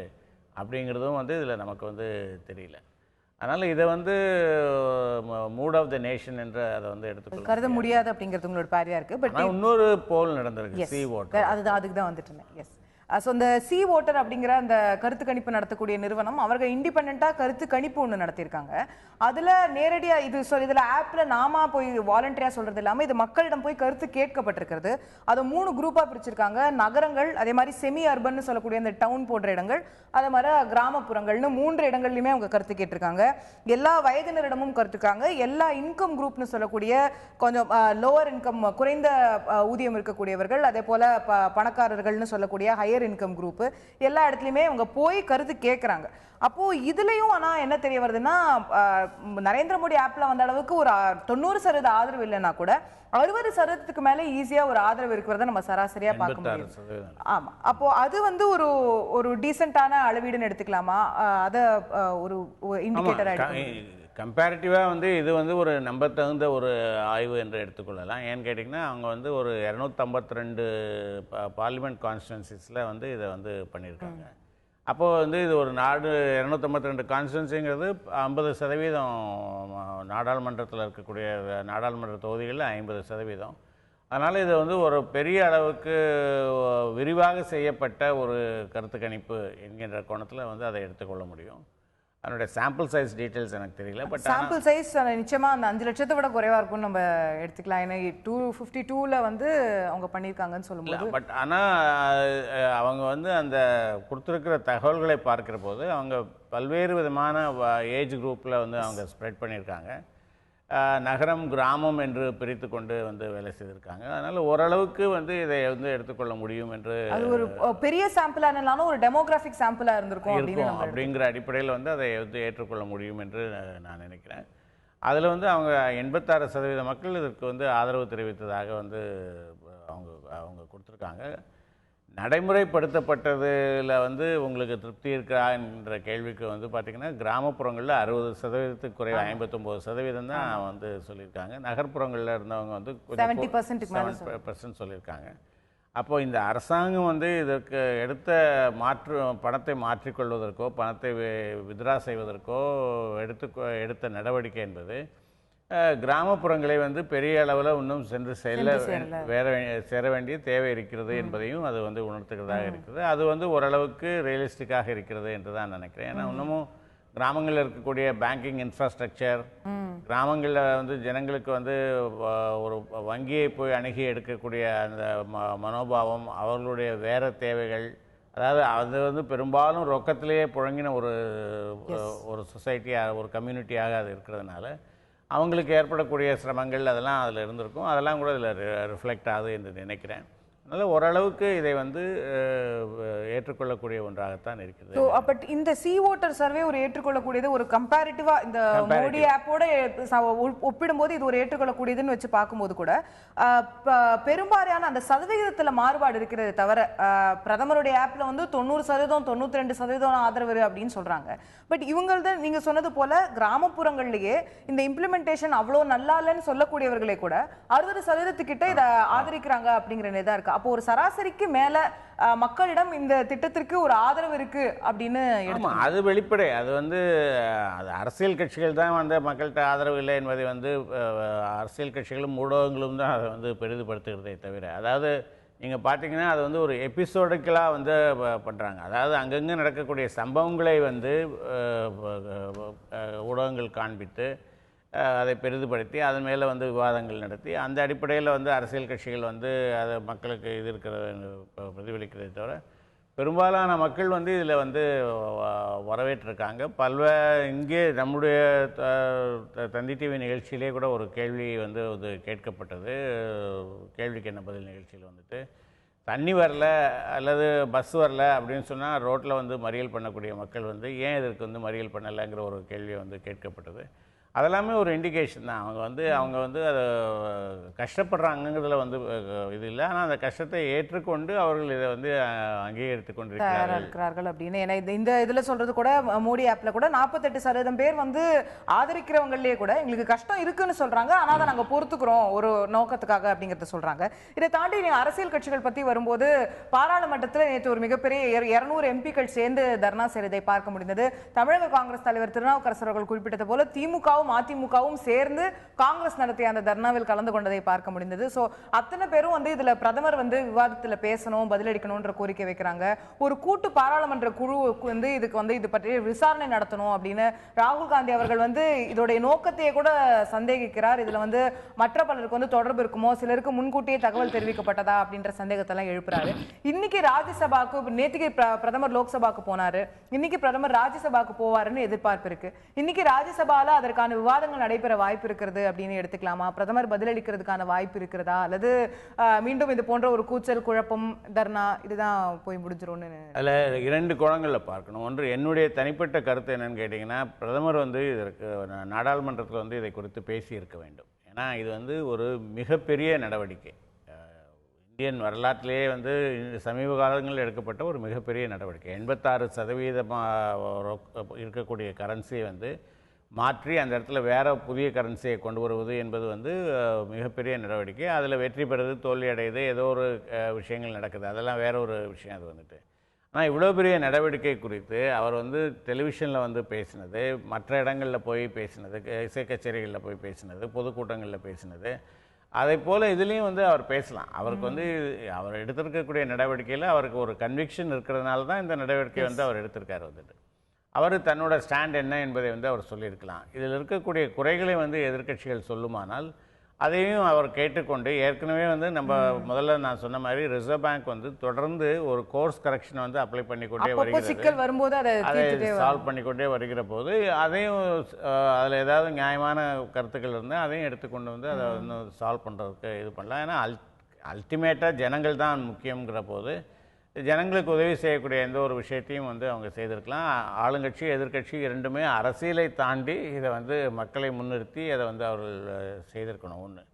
அப்படிங்கிறதும் இதில் நமக்கு தெரியல. அதனால் இதை மூட் ஆஃப் த நேஷன் என்று அதை எடுத்துக்கொள்ள கருத முடியாது அப்படிங்கிறது உங்களோட பார்வையாக இருக்குது. பட் இன்னொரு போல் நடந்திருக்கு, சி ஓட்டர். அதுக்கு தான் வந்துட்டு இருந்தேன். எஸ், ஸோ இந்த சி ஓட்டர் அப்படிங்கிற அந்த கருத்து கணிப்பு நடத்தக்கூடிய நிறுவனம் அவர்கள் இண்டிபெண்ட்டாக கருத்து கணிப்பு ஒன்று நடத்தியிருக்காங்க. அதில் நேரடியாக இதில் ஆப்பில் நாம போய் வாலண்டரியாக சொல்கிறது இல்லாமல் இது மக்களிடம் போய் கருத்து கேட்கப்பட்டிருக்கிறது. அதை 3 குரூப்பாக பிரிச்சிருக்காங்க. நகரங்கள், அதே மாதிரி செமி அர்பன் சொல்லக்கூடிய அந்த டவுன் போன்ற இடங்கள், அதே மாதிரி கிராமப்புறங்கள்னு 3 இடங்கள்லையுமே அவங்க கருத்து கேட்டிருக்காங்க. எல்லா வயதினரிடமும் கருத்துக்காங்க. எல்லா இன்கம் குரூப்னு சொல்லக்கூடிய கொஞ்சம் லோவர் இன்கம், குறைந்த ஊதியம் இருக்கக்கூடியவர்கள், அதே போல் பணக்காரர்கள்னு சொல்லக்கூடிய ஹையர் லோயர் இன்கம் குரூப் எல்லா இடத்துலையுமே இவங்க போய் கருத்து கேட்குறாங்க. அப்போ இதுலயும் ஆனா என்ன தெரிய வருதுன்னா, நரேந்திர மோடி ஆப்ல வந்த அளவுக்கு ஒரு 90% ஆதரவு இல்லைன்னா கூட 60% மேல ஈஸியா ஒரு ஆதரவு இருக்கிறத நம்ம சராசரியா பார்க்க முடியும். ஆமா, அப்போ அது வந்து ஒரு ஒரு டீசென்டான அளவீடுன்னு எடுத்துக்கலாமா? அத ஒரு இண்டிகேட்டரா கம்பேரிட்டிவாக வந்து இது வந்து ஒரு நம்ப தகுந்த ஒரு ஆய்வு என்று எடுத்துக்கொள்ளலாம். ஏன்னு கேட்டிங்கன்னா, அவங்க வந்து ஒரு 252 பார்லிமெண்ட் கான்ஸ்டிடுவன்சிஸில் வந்து இதை வந்து பண்ணியிருக்காங்க. அப்போது வந்து இது ஒரு நாடு 252 கான்ஸ்டிடுவன்சிங்கிறது 50% நாடாளுமன்றத்தில் இருக்கக்கூடிய நாடாளுமன்ற தொகுதிகளில் 50%. அதனால் இது வந்து ஒரு பெரிய அளவுக்கு விரிவாக செய்யப்பட்ட ஒரு கருத்து கணிப்பு என்கின்ற கோணத்தில் வந்து அதை எடுத்துக்கொள்ள முடியும். அதனுடைய சாம்பிள் சைஸ் டீட்டெயில்ஸ் எனக்கு தெரியல. பட் சாம்பிள் சைஸ் நிச்சயமாக அந்த 5 லட்சத்தை விட குறைவாக இருக்கும்னு நம்ம எடுத்துக்கலாம். ஏன்னா 252ல் வந்து அவங்க பண்ணியிருக்காங்கன்னு சொல்லும்போது. பட் ஆனால் அவங்க வந்து அந்த கொடுத்துருக்கிற தகவல்களை பார்க்குற போது அவங்க பல்வேறு விதமான ஏஜ் குரூப்பில் வந்து அவங்க ஸ்ப்ரெட் பண்ணியிருக்காங்க. நகரம் கிராமம் என்று பிரித்து கொண்டு வந்து வேலை செய்திருக்காங்க. அதனால் ஓரளவுக்கு வந்து இதை வந்து எடுத்துக்கொள்ள முடியும் என்று அது ஒரு பெரிய சாம்பிளாக இருந்தாலும் ஒரு டெமோகிராஃபிக் சாம்பிளாக இருந்திருக்கும் அப்படிங்கிற அடிப்படையில் வந்து அதை வந்து ஏற்றுக்கொள்ள முடியும் என்று நான் நினைக்கிறேன். அதில் வந்து அவங்க 86% மக்கள் இதற்கு வந்து ஆதரவு தெரிவித்ததாக வந்து அவங்க கொடுத்துருக்காங்க. நடைமுறைப்படுத்தப்பட்டதில் வந்து உங்களுக்கு திருப்தி இருக்கா என்ற கேள்விக்கு வந்து பார்த்திங்கன்னா, கிராமப்புறங்களில் 60% குறைவு 59% தான் வந்து சொல்லியிருக்காங்க. நகர்ப்புறங்களில் இருந்தவங்க வந்து 70% சொல்லியிருக்காங்க. அப்போது இந்த அரசாங்கம் வந்து இதற்கு பணத்தை மாற்றிக்கொள்வதற்கோ பணத்தை வித்ரா செய்வதற்கோ எடுத்த நடவடிக்கை என்பது கிராமப்புறங்களை வந்து பெரிய அளவில் இன்னும் சென்று சேர வேண்டிய தேவை இருக்கிறது என்பதையும் அது வந்து உணர்த்துகிறதாக இருக்கிறது. அது வந்து ஓரளவுக்கு ரியலிஸ்டிக்காக இருக்கிறது என்று தான் நினைக்கிறேன். ஏன்னா இன்னமும் கிராமங்களில் இருக்கக்கூடிய பேங்கிங் இன்ஃப்ராஸ்ட்ரக்சர், கிராமங்களில் வந்து ஜனங்களுக்கு வந்து ஒரு வங்கியை போய் அணுகி எடுக்கக்கூடிய அந்த மனோபாவம், அவர்களுடைய வேற தேவைகள், அதாவது அது வந்து பெரும்பாலும் ரொக்கத்திலேயே புழங்கின ஒரு சொசைட்டியாக ஒரு கம்யூனிட்டியாக அது இருக்கிறதுனால அவங்களுக்கு ஏற்படக்கூடிய சிரமங்கள் அதெல்லாம் அதில் இருந்திருக்கும். அதெல்லாம் கூட இதில் ரிஃப்ளெக்ட் ஆகுது என்று நினைக்கிறேன். அதனால் ஓரளவுக்கு இதை வந்து ஏற்றுக்கொள்ளக்கூடிய ஒன்றாகத்தான் இருக்கிறது. ஸோ பட் இந்த சி ஓட்டர் சர்வே ஒரு ஏற்றுக்கொள்ளக்கூடியது, ஒரு கம்பேரிட்டிவாக இந்த மோடி ஆப்போட ஒப்பிடும்போது இது ஒரு ஏற்றுக்கொள்ளக்கூடியதுன்னு வச்சு பார்க்கும்போது கூட பெரும்பாலான அந்த சதவிகிதத்தில் மாறுபாடு இருக்கிறது தவிர, பிரதமருடைய ஆப்பில் வந்து 90% 92% ஆதரவு அப்படின்னு சொல்கிறாங்க. பட் இவங்களது நீங்கள் சொன்னது போல கிராமப்புறங்கள்லேயே இந்த இம்ப்ளிமெண்டேஷன் அவ்வளோ நல்லா இல்லைன்னு சொல்லக்கூடியவர்களே கூட 60% கிட்ட இதை ஆதரிக்கிறாங்க அப்படிங்கிற இதாக இருக்கு. அப்போ ஒரு சராசரிக்கு மேல மக்களிடம் இந்த திட்டத்திற்கு ஒரு ஆதரவு இருக்கு அப்படின்னு. அது வெளிப்படை. அது வந்து அரசியல் கட்சிகள் தான் வந்து மக்கள்கிட்ட ஆதரவு இல்லை என்பதை வந்து அரசியல் கட்சிகளும் ஊடகங்களும் தான் அதை வந்து பெரிதுபடுத்துகிறதே தவிர, அதாவது நீங்கள் பார்த்தீங்கன்னா அது வந்து ஒரு எபிசோடுக்கலாக வந்து பண்ணுறாங்க. அதாவது அங்கங்கே நடக்கக்கூடிய சம்பவங்களை வந்து ஊடகங்கள் காண்பித்து அதை பெரிதுபடுத்தி அதன் மேலே வந்து விவாதங்கள் நடத்தி அந்த அடிப்படையில் வந்து அரசியல் கட்சிகள் வந்து அதை மக்களுக்கு இது இருக்கிறத பிரதிபலிக்கிறதை தவிர பெரும்பாலான மக்கள் வந்து இதில் வந்து வரவேற்றிருக்காங்க. இங்கே நம்முடைய தந்தி டிவி நிகழ்ச்சியிலே கூட ஒரு கேள்வி வந்து அது கேட்கப்பட்டது. கேள்விக்கு என்ன பதில் நிகழ்ச்சியில் வந்துட்டு தண்ணி வரல அல்லது பஸ் வரல அப்படின்னு சொன்னால் ரோட்டில் வந்து மறியல் பண்ணக்கூடிய மக்கள் வந்து ஏன் இதற்கு வந்து மறியல் பண்ணலைங்கிற ஒரு கேள்வியை வந்து கேட்கப்பட்டது. அதெல்லாமே ஒரு இண்டிகேஷன் தான். அவங்க வந்து அதை கஷ்டப்படுறாங்கிறதுல வந்து இது இல்லை. ஆனால் அந்த கஷ்டத்தை ஏற்றுக்கொண்டு அவர்கள் இதை வந்து அங்கீகரித்து கொண்டிருக்கிறார்கள் அப்படின்னு. ஏன்னா இந்த இதில் சொல்கிறது கூட மோடி ஆப்பில் கூட 48% பேர் வந்து ஆதரிக்கிறவங்களே கூட எங்களுக்கு கஷ்டம் இருக்குன்னு சொல்கிறாங்க, ஆனால் அதை நாங்கள் பொறுத்துக்கிறோம் ஒரு நோக்கத்துக்காக அப்படிங்கிறத சொல்கிறாங்க. இதை தாண்டி அரசியல் கட்சிகள் பற்றி வரும்போது பாராளுமன்றத்தில் நேற்று ஒரு மிகப்பெரிய 200 எம்பிக்கள் சேர்ந்து தர்ணா செய்வதை பார்க்க முடிந்தது. தமிழக காங்கிரஸ் தலைவர் திருநாவுக்கரசர் அவர்கள் குறிப்பிட்டது போல திமுக அதிமுகவும் சேர்ந்து காங்கிரஸ் நடத்திய அந்த தர்ணாவில் கலந்து கொண்டதை பார்க்க முடிந்தது. சோ அத்தனை பேரும் வந்து இதுல பிரதமர் வந்து விவாதத்துல பேசணும், பதிலளிக்கணும்ன்ற கோரிக்கை வைக்கிறாங்க. ஒரு கூட்டு பாராளுமன்ற குழு வந்து இதுக்கு வந்து இது பற்றி விசாரணை நடத்தணும் அப்படின்னு ராகுல் காந்தி அவர்கள் வந்து இதோடைய நோக்கத்தையே கூட சந்தேகிக்கிறார். இதுல வந்து மற்ற பலருக்கு வந்து தொடர்பு இருக்குமோ, சிலருக்கு முன்கூட்டியே தகவல் தெரிவிக்கப்பட்டதா அப்படின்ற சந்தேகத்தெல்லாம் எழுப்புறாரு. இன்னைக்கு ராஜ்யசபாக்கு, நேற்றுக்கு பிரதமர் லோக்சபாக்கு போனாரு, இன்னைக்கு பிரதமர் ராஜ்யசபாக்கு போவாருன்னு எதிர்பார்ப்பு இருக்கு. இன்னைக்கு ராஜ்யசபால அதற்கான இதற்கான விவாதங்கள் நடைபெற வாய்ப்பு இருக்கிறது அப்படின்னு எடுத்துக்கலாமா? பிரதமர் பதிலளிக்கிறதுக்கான வாய்ப்பு இருக்கிறதா, அல்லது மீண்டும் இது போன்ற ஒரு கூச்சல், குழப்பம், தர்ணா இதுதான் போய் முடிஞ்சிரும்னு? அதில் 2 கோணங்களில் பார்க்கணும். ஒன்று, என்னுடைய தனிப்பட்ட கருத்து என்னன்னு கேட்டிங்கன்னா, பிரதமர் வந்து இதற்கு நாடாளுமன்றத்தில் வந்து இதை குறித்து பேசியிருக்க வேண்டும். ஏன்னா இது வந்து ஒரு மிகப்பெரிய நடவடிக்கை. இந்தியன் வரலாற்றிலேயே வந்து சமீப காலங்களில் எடுக்கப்பட்ட ஒரு மிகப்பெரிய நடவடிக்கை. 86% இருக்கக்கூடிய கரன்சியை வந்து மாற்றி அந்த இடத்துல வேறு புதிய கரன்சியை கொண்டு வருவது என்பது வந்து மிகப்பெரிய நடவடிக்கை. அதில் வெற்றி பெறுது, தோல்வி அடையுது, ஏதோ ஒரு விஷயங்கள் நடக்குது, அதெல்லாம் வேற ஒரு விஷயம். அது வந்துட்டு ஆனால் இவ்வளோ பெரிய நடவடிக்கை குறித்து அவர் வந்து டெலிவிஷனில் வந்து பேசினது, மற்ற இடங்களில் போய் பேசினது, இசை கச்சேரிகளில் போய் பேசினது, பொதுக்கூட்டங்களில் பேசினது, அதை போல் இதுலேயும் வந்து அவர் பேசலாம். அவருக்கு வந்து அவர் எடுத்திருக்கக்கூடிய நடவடிக்கையில் அவருக்கு ஒரு கன்விக்ஷன் இருக்கிறதுனால தான் இந்த நடவடிக்கை வந்து அவர் எடுத்திருக்காரு. வந்துட்டு அவர் தன்னோட ஸ்டாண்ட் என்ன என்பதை வந்து அவர் சொல்லியிருக்கலாம். இதில் இருக்கக்கூடிய குறைகளை வந்து எதிர்க்கட்சிகள் சொல்லுமானால் அதையும் அவர் கேட்டுக்கொண்டு, ஏற்கனவே வந்து நம்ம முதல்ல நான் சொன்ன மாதிரி ரிசர்வ் பேங்க் வந்து தொடர்ந்து ஒரு கோர்ஸ் கரெக்ஷனை வந்து அப்ளை பண்ணிக்கொண்டே வருகிறது. சிக்கல் வரும்போது அதை சால்வ் பண்ணிக்கொண்டே வருகிற போது அதையும் அதில் ஏதாவது நியாயமான கருத்துக்கள் இருந்தால் அதையும் எடுத்துக்கொண்டு வந்து அதை வந்து சால்வ் பண்ணுறதுக்கு இது பண்ணலாம். ஏன்னா அல்டிமேட்டாக ஜனங்கள் தான் முக்கியங்கிற போது ஜனங்களுக்கு உதவி செய்யக்கூடிய எந்த ஒரு விஷயத்தையும் வந்து அவங்க செய்திருக்கலாம். ஆளுங்கட்சி எதிர்க்கட்சி இரண்டுமே அரசியலை தாண்டி இதை வந்து மக்களை முன்னிறுத்தி அதை வந்து அவர்கள் செய்திருக்கணும் ஒன்று.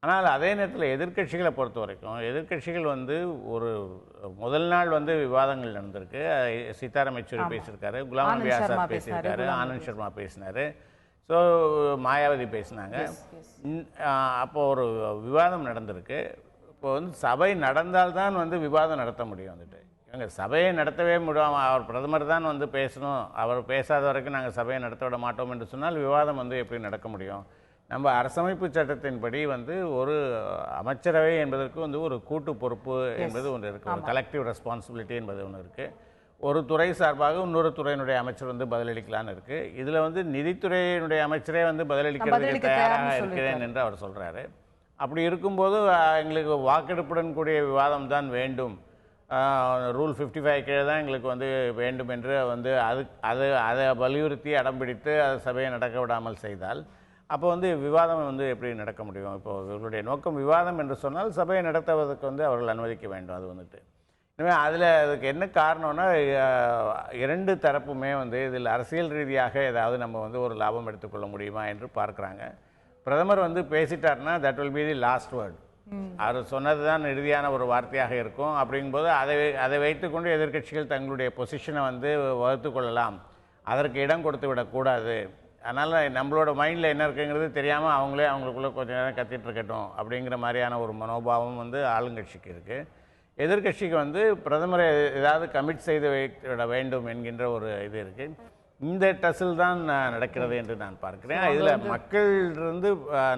ஆனால் அதே நேரத்தில் எதிர்க்கட்சிகளை பொறுத்த வரைக்கும் எதிர்க்கட்சிகள் வந்து ஒரு முதல் நாள் வந்து விவாதங்கள் நடந்திருக்கு. சீதாராம் யெச்சூரி பேசியிருக்காரு, குலாம் நபி ஆசாத் பேசியிருக்காரு, ஆனந்த் சர்மா பேசினார், ஸோ மாயாவதி பேசினாங்க. அப்போது ஒரு விவாதம் நடந்திருக்கு. இப்போ வந்து சபை நடந்தால்தான் வந்து விவாதம் நடத்த முடியும். வந்துட்டு இவங்க சபையை நடத்தவே முடியாமல், அவர் பிரதமர் தான் வந்து பேசணும், அவர் பேசாத வரைக்கும் நாங்கள் சபையை நடத்த விட மாட்டோம் என்று சொன்னால் விவாதம் வந்து எப்படி நடக்க முடியும்? நம்ம அரசமைப்பு சட்டத்தின்படி வந்து ஒரு அமைச்சரவை என்பதற்கு வந்து ஒரு கூட்டு பொறுப்பு என்பது ஒன்று இருக்குது, ஒரு கலெக்டிவ் ரெஸ்பான்சிபிலிட்டி என்பது ஒன்று இருக்குது. ஒரு துறை சார்பாக இன்னொரு துறையினுடைய அமைச்சர் வந்து பதிலளிக்கலான்னு இருக்குது. இதில் வந்து நிதித்துறையினுடைய அமைச்சரே வந்து பதிலளிக்கிறதுக்கு தயாராக இருக்கிறேன் என்று அவர் சொல்கிறாரு. அப்படி இருக்கும்போது எங்களுக்கு வாக்கெடுப்புடன் கூடிய விவாதம் தான் வேண்டும், ரூல் 55 கீழே தான் எங்களுக்கு வந்து வேண்டும் என்று வந்து அதை வலியுறுத்தி அடம்பிடித்து அதை சபையை நடக்க விடாமல் செய்தால் அப்போ வந்து விவாதம் வந்து எப்படி நடக்க முடியும்? இப்போது இவர்களுடைய நோக்கம் விவாதம் என்று சொன்னால் சபையை நடத்துவதற்கு வந்து அவர்கள் அனுமதிக்க வேண்டும். அது வந்துட்டு எனவே அதில் அதுக்கு என்ன காரணம்னா, 2 தரப்புமே வந்து இதில் அரசியல் ரீதியாக ஏதாவது நம்ம வந்து ஒரு லாபம் எடுத்துக்கொள்ள முடியுமா என்று பார்க்குறாங்க. பிரதமர் வந்து பேசிட்டார்னா that will be the last word. அவர் சொன்னது தான் இறுதியான ஒரு வார்த்தையாக இருக்கும். அப்படிங்கும்போது அதை வைத்துக்கொண்டு எதிர்க்கட்சிகள் தங்களுடைய பொசிஷனை வந்து வகுத்து கொள்ளலாம், அதற்கு இடம் கொடுத்து விடக்கூடாது. அதனால் நம்மளோட மைண்டில் என்ன இருக்குங்கிறது தெரியாமல் அவங்களே அவங்களுக்குள்ளே கொஞ்சம் நேரம் கத்திட்டு இருக்கட்டும் அப்படிங்கிற மாதிரியான ஒரு மனோபாவம் வந்து ஆளுங்கட்சிக்கு இருக்குது. எதிர்க்கட்சிக்கு வந்து பிரதமரை ஏதாவது கமிட் செய்து விட வேண்டும் என்கின்ற ஒரு இது இருக்குது. இந்த டசில் தான் நடக்கிறது என்று நான் பார்க்கிறேன். இதில் மக்களிலிருந்து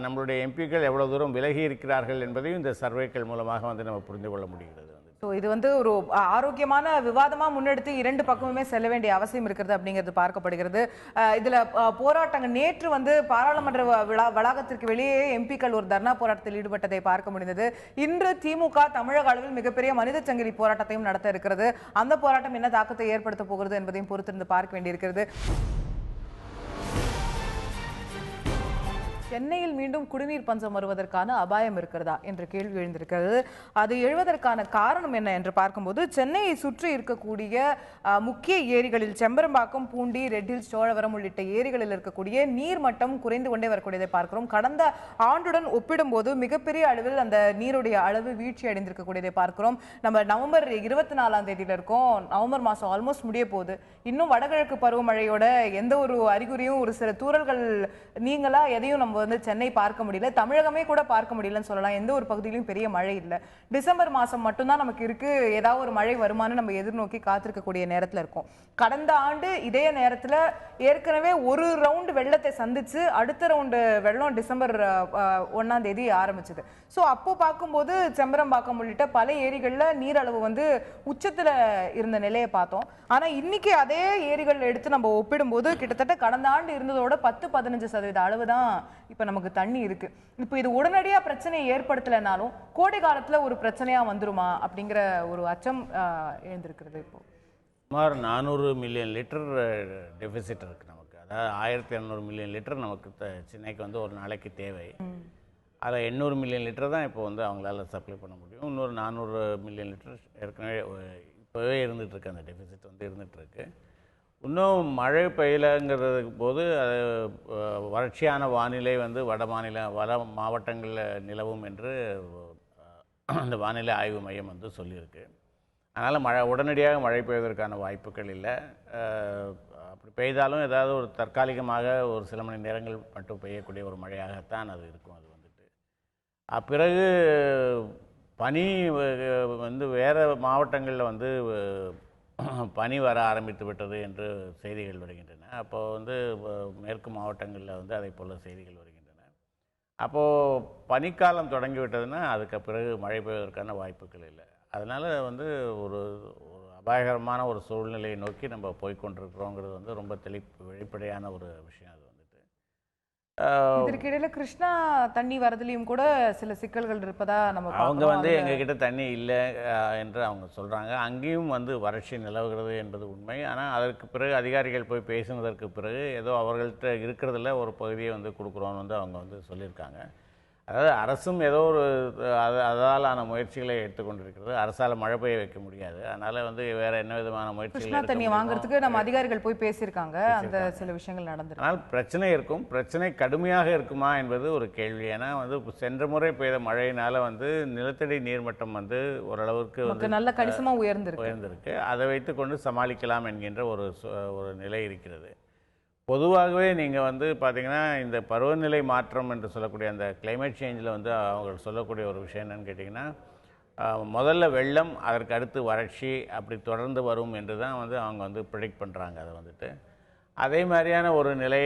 நம்மளுடைய எம்பிக்கள் எவ்வளோ தூரம் விலகி இருக்கிறார்கள் என்பதையும் இந்த சர்வேக்கள் மூலமாக வந்து நம்ம புரிந்து கொள்ள முடிகிறது. ஸோ இது வந்து ஒரு ஆரோக்கியமான விவாதமாக முன்னெடுத்து 2 பக்கமுமே செல்ல வேண்டிய அவசியம் இருக்கிறது அப்படிங்கிறது பார்க்கப்படுகிறது. இதில் போராட்டங்கள் நேற்று வந்து பாராளுமன்ற வளாகத்திற்கு வெளியே எம்பிக்கள் ஒரு தர்ணா போராட்டத்தில் ஈடுபட்டதை பார்க்க முடிந்தது. இன்று திமுக தமிழக அளவில் மிகப்பெரிய மனித சங்கிலி போராட்டத்தையும் நடத்த இருக்கிறது. அந்த போராட்டம் என்ன தாக்கத்தை ஏற்படுத்த போகிறது என்பதையும் பொறுத்திருந்து பார்க்க வேண்டியிருக்கிறது. சென்னையில் மீண்டும் குடிநீர் பஞ்சம் வருவதற்கான அபாயம் இருக்கிறதா என்ற கேள்வி எழுந்திருக்கிறது. அது எழுவதற்கான காரணம் என்ன என்று பார்க்கும்போது, சென்னையை சுற்றி இருக்கக்கூடிய முக்கிய ஏரிகளில் செம்பரம்பாக்கம், பூண்டி, ரெட் ஹில்ஸ், சோழவரம் உள்ளிட்ட ஏரிகளில் இருக்கக்கூடிய நீர் மட்டம் குறைந்து கொண்டே வரக்கூடியதை பார்க்கிறோம். கடந்த ஆண்டுடன் ஒப்பிடும்போது மிகப்பெரிய அளவில் அந்த நீருடைய அளவு வீழ்ச்சி அடைந்திருக்கக்கூடியதை பார்க்கிறோம். நம்ம நவம்பர் 24ஆம் தேதியில் இருக்கோம். நவம்பர் மாதம் ஆல்மோஸ்ட் முடிய போகுது. இன்னும் வடகிழக்கு பருவமழையோட எந்த ஒரு அறிகுறியும், ஒரு சில தூறல்கள் நீங்களா எதையும் நம்ம வந்து சென்னை பார்க்க முடியல, தமிழகமே கூட பார்க்க முடியலன்னு சொல்லலாம். எந்த ஒரு பகுதியிலும் பெரிய மழை இல்லை. டிசம்பர் மாதம் மட்டும்தான் நமக்கு இருக்கு. ஏதாவது ஒரு மழை வருமானு நம்ம எதிர்நோக்கி காத்திருக்கக்கூடிய நேரத்தில் இருக்கும். கடந்த ஆண்டு இதே நேரத்தில் ஏற்கனவே ஒரு ரவுண்டு வெள்ளத்தை சந்திச்சு அடுத்த ரவுண்டு வெள்ளம் டிசம்பர் 1ஆம் தேதி ஆரம்பிச்சது. ஸோ அப்போ பார்க்கும்போது செம்பரம்பாக்கம் உள்ளிட்ட பல ஏரிகளில் நீர் அளவு வந்து உச்சத்தில் இருந்த நிலையை பார்த்தோம். ஆனால் இன்னைக்கு அதே ஏரிகள் எடுத்து நம்ம ஒப்பிடும்போது கிட்டத்தட்ட கடந்த ஆண்டு இருந்ததோட 10-15% அளவு தான் இப்போ நமக்கு தண்ணி இருக்கு. இப்போ இது உடனடியாக பிரச்சனையை ஏற்படுத்தலைனாலும் கோடை காலத்தில் ஒரு பிரச்சனையா வந்துருமா அப்படிங்கிற ஒரு அச்சம் எழுந்திருக்கிறது. இப்போ சுமார் 400 மில்லியன் லிட்டர் டெபிசிட் இருக்குது நமக்கு. அதாவது 1200 மில்லியன் லிட்டர் நமக்கு சென்னைக்கு வந்து ஒரு நாளைக்கு தேவை. அதில் 800 மில்லியன் லிட்டர் தான் இப்போ வந்து அவங்களால சப்ளை பண்ண முடியும். இன்னொரு 400 மில்லியன் லிட்டர் ஏற்கனவே இப்போவே இருந்துகிட்ருக்கு, அந்த டெபிசிட் வந்து இருந்துகிட்ருக்கு. இன்னும் மழை பெய்யலைங்கிறதுக்கு போது அது வறட்சியான வானிலை வந்து வட மாவட்டங்களில் நிலவும் என்று அந்த வானிலை ஆய்வு மையம் வந்து சொல்லியிருக்கு. அதனால் உடனடியாக மழை பெய்வதற்கான வாய்ப்புகள் இல்லை. அப்படி பெய்தாலும் ஏதாவது ஒரு தற்காலிகமாக ஒரு சில மணி நேரங்கள் மட்டும் பெய்யக்கூடிய ஒரு மழையாகத்தான் அது இருக்கும். அது வந்துட்டு பிறகு பனி வந்து வேறு மாவட்டங்களில் வந்து பனி வர ஆரம்பித்து விட்டது என்று செய்திகள் வருகின்றன. அப்போது வந்து மேற்கு மாவட்டங்களில் வந்து அதை போல் செய்திகள் வருகின்றன. அப்போது பனிக்காலம் தொடங்கிவிட்டதுன்னா அதுக்கு பிறகு மழை பெய்வதற்கான வாய்ப்புகள் இல்லை. அதனால் வந்து ஒரு அபாயகரமான ஒரு சூழ்நிலையை நோக்கி நம்ம போய்கொண்டிருக்கிறோங்கிறது வந்து ரொம்ப வெளிப்படையான ஒரு விஷயம். அது வந்துட்டு இதற்கிடையில கிருஷ்ணா தண்ணி வரதுலையும் கூட சில சிக்கல்கள் இருப்பதா நம்ம அவங்க வந்து எங்ககிட்ட தண்ணி இல்லை என்று அவங்க சொல்கிறாங்க. அங்கேயும் வந்து வறட்சி நிலவுகிறது என்பது உண்மை. ஆனால் அதற்கு பிறகு அதிகாரிகள் போய் பேசினதற்கு பிறகு ஏதோ அவர்கள்ட்ட இருக்கிறதுல ஒரு பகுதியை வந்து கொடுக்குறோன்னு வந்து அவங்க வந்து சொல்லியிருக்காங்க. அதாவது அரசும் ஏதோ ஒரு அதாலான முயற்சிகளை எடுத்துக்கொண்டிருக்கிறது. அரசால் மழை பெய்ய வைக்க முடியாது. அதனால் வந்து வேறு என்ன விதமான முயற்சிகள் தண்ணியை வாங்குறதுக்கு நம்ம அதிகாரிகள் போய் பேசியிருக்காங்க. அந்த சில விஷயங்கள் நடந்துருக்கு. ஆனால் பிரச்சனை இருக்கும். பிரச்சனை கடுமையாக இருக்குமா என்பது ஒரு கேள்வி. ஏன்னா வந்து சென்ற முறை பெய்த மழையினால் வந்து நிலத்தடி நீர்மட்டம் வந்து ஓரளவுக்கு வந்து நல்ல கணிசமாக உயர்ந்திருக்கு. அதை வைத்துக்கொண்டு சமாளிக்கலாம் என்கின்ற ஒரு நிலை இருக்கிறது. பொதுவாகவே நீங்கள் வந்து பார்த்திங்கன்னா இந்த பருவநிலை மாற்றம் என்று சொல்லக்கூடிய அந்த கிளைமேட் சேஞ்சில் வந்து அவங்க சொல்லக்கூடிய ஒரு விஷயம் என்னென்னு கேட்டிங்கன்னா, முதல்ல வெள்ளம், அதற்கு அடுத்து வறட்சி, அப்படி தொடர்ந்து வரும் என்று தான் வந்து அவங்க வந்து ப்ரெடிக்ட் பண்ணுறாங்க. அதை வந்துட்டு அதே மாதிரியான ஒரு நிலை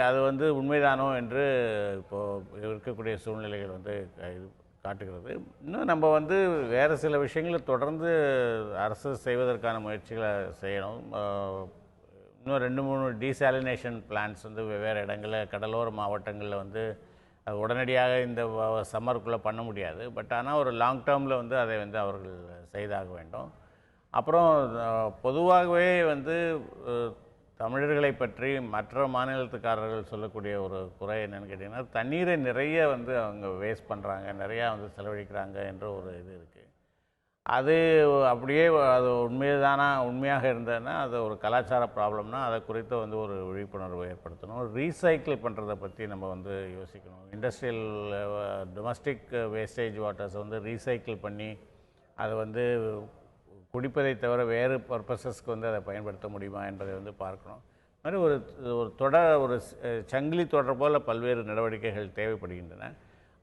அது வந்து உண்மைதானோ என்று இப்போது இருக்கக்கூடிய சூழ்நிலைகள் வந்து இது காட்டுகிறது. இன்னும் நம்ம வந்து வேறு சில விஷயங்களை தொடர்ந்து அரசு செய்வதற்கான முயற்சிகளை செய்யணும். இன்னும் 2-3 டீசாலினேஷன் பிளான்ஸ் வந்து வெவ்வேறு இடங்களில் கடலோர மாவட்டங்களில் வந்து அது உடனடியாக இந்த சம்மருக்குள்ளே பண்ண முடியாது. பட் ஆனால் ஒரு லாங் டேர்மில் வந்து அதை வந்து அவர்கள் செய்தாக வேண்டும். அப்புறம் பொதுவாகவே வந்து தமிழர்களை பற்றி மற்ற மாநிலத்துக்காரர்கள் சொல்லக்கூடிய ஒரு குறை என்னென்னு கேட்டிங்கன்னா, தண்ணீரை நிறைய வந்து அவங்க வேஸ்ட் பண்ணுறாங்க, நிறையா வந்து செலவழிக்கிறாங்க என்ற ஒரு இது இருக்குது. அது அப்படியே அது உண்மையாக இருந்ததுன்னா அது ஒரு கலாச்சார ப்ராப்ளம்னா அதை குறித்து வந்து ஒரு விழிப்புணர்வு ஏற்படுத்தணும். ரீசைக்கிள் பண்ணுறதை பற்றி நம்ம வந்து யோசிக்கணும். இண்டஸ்ட்ரியல் டொமஸ்டிக் வேஸ்டேஜ் வாட்டர்ஸை வந்து ரீசைக்கிள் பண்ணி அதை வந்து குடிப்பதை தவிர வேறு பர்பஸஸ்க்கு வந்து அதை பயன்படுத்த முடியுமா என்பதை வந்து பார்க்கணும். மாதிரி ஒரு சங்கிலி தொடர் போல் பல்வேறு நடவடிக்கைகள் தேவைப்படுகின்றன.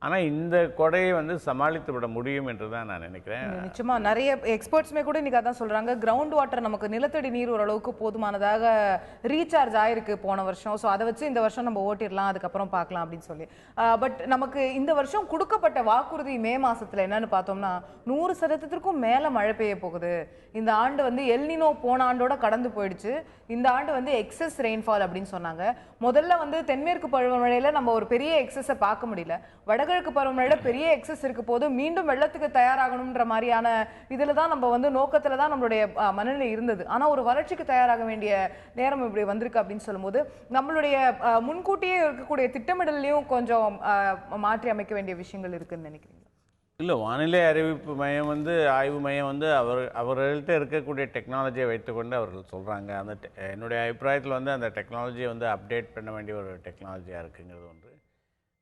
ஆனால் இந்த கொடையை வந்து சமாளித்து விட முடியும் என்று தான் நான் நினைக்கிறேன். நிச்சயமா நிறைய எக்ஸ்பர்ட்ஸுமே கூட இன்னைக்கு அதான் சொல்றாங்க, கிரவுண்ட் வாட்டர் நமக்கு நிலத்தடி நீர் ஓரளவுக்கு போதுமானதாக ரீசார்ஜ் ஆயிருக்கு போன வருஷம். ஸோ அதை வச்சு இந்த வருஷம் நம்ம ஓட்டிடலாம், அதுக்கப்புறம் பார்க்கலாம் அப்படின்னு சொல்லி. பட் நமக்கு இந்த வருஷம் கொடுக்கப்பட்ட வாக்குறுதி மே மாசத்துல என்னன்னு பார்த்தோம்னா 100% மேல மழை பெய்ய போகுது. இந்த ஆண்டு வந்து எல்னினோ போன ஆண்டோட கடந்து போயிடுச்சு. இந்த ஆண்டு வந்து எக்ஸஸ் ரெயின்ஃபால் அப்படின்னு சொன்னாங்க. முதல்ல வந்து தென்மேற்கு பருவமழையில நம்ம ஒரு பெரிய எக்ஸஸை பார்க்க முடியல. வடகிழக்கு பருவமழையில பெரிய எக்ஸஸ் இருக்க போது மீண்டும் வெள்ளத்துக்கு தயாராகணும்ன்ற மாதிரியான இதுல தான் நம்ம வந்து நோக்கத்துல தான் நம்மளுடைய மனநிலை இருந்தது. ஆனா ஒரு வறட்சிக்கு தயாராக வேண்டிய நேரம் இப்படி வந்திருக்கு அப்படின்னு சொல்லும்போது நம்மளுடைய முன்கூட்டியே இருக்கக்கூடிய திட்டமிடலையும் கொஞ்சம் மாற்றி அமைக்க வேண்டிய விஷயங்கள் இருக்குன்னு நினைக்கிறீங்க? இல்லை, வானிலை அறிவிப்பு மையம் வந்து ஆய்வு மையம் வந்து அவர்கள்ட்ட இருக்கக்கூடிய டெக்னாலஜியை வைத்துக்கொண்டு அவர்கள் சொல்கிறாங்க. அந்த என்னுடைய அபிப்பிராயத்தில் வந்து அந்த டெக்னாலஜியை வந்து அப்டேட் பண்ண வேண்டிய ஒரு டெக்னாலஜியாக இருக்குங்கிறது ஒன்று.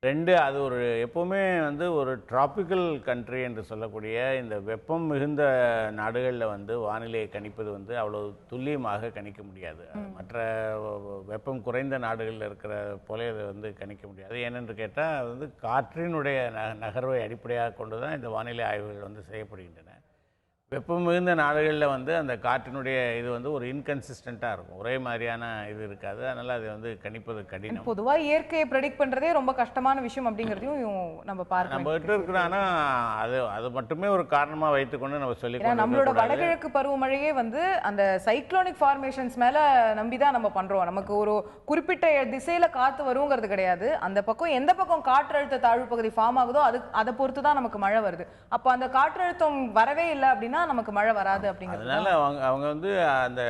2, அது எப்போவுமே வந்து ஒரு டிராபிக்கல் கண்ட்ரி என்று சொல்லக்கூடிய இந்த வெப்பம் மிகுந்த நாடுகளில் வந்து வானிலையை கணிப்பது வந்து அவ்வளோ துல்லியமாக கணிக்க முடியாது. மற்ற வெப்பம் குறைந்த நாடுகளில் இருக்கிற போல அதை வந்து கணிக்க முடியாது. ஏனென்று கேட்டால் அது வந்து காற்றினுடைய நகர்வை அடிப்படையாக கொண்டு தான் இந்த வானிலை ஆய்வுகள் வந்து செய்யப்படுகின்றன. வெப்பம் மிகுந்த நாடுகளில் வந்து அந்த காற்றினுடைய இது வந்து ஒரு இன்கன்சிஸ்டண்ட்டாக இருக்கும், ஒரே மாதிரியான இது இருக்காது. அதனால் அது வந்து கணிப்பது கடினம். பொதுவாக இயற்கையை ப்ரெடிக்ட் பண்ணுறதே ரொம்ப கஷ்டமான விஷயம் அப்படிங்கிறதையும் நம்ம பார்க்கணும். நம்ம கிட்ட இருக்கிறான்னா அது மட்டுமே ஒரு காரணமாக வைத்துக்கொண்டு நம்ம சொல்லிக்கலாம். நம்மளோட வடகிழக்கு பருவமழையே வந்து அந்த சைக்ளோனிக் ஃபார்மேஷன்ஸ் மேலே நம்பி தான் நம்ம பண்ணுறோம். நமக்கு ஒரு குறிப்பிட்ட திசையில் காற்று வருங்கிறது கிடையாது. அந்த பக்கம் எந்த பக்கம் காற்றழுத்த தாழ்வு பகுதி ஃபார்ம் ஆகுதோ அதை பொறுத்து தான் நமக்கு மழை வருது. அப்போ அந்த காற்றழுத்தம் வரவே இல்லை அப்படின்னா நமக்கு மழை வராது அப்படிங்கிறது. அதனால அவங்க வந்து அந்த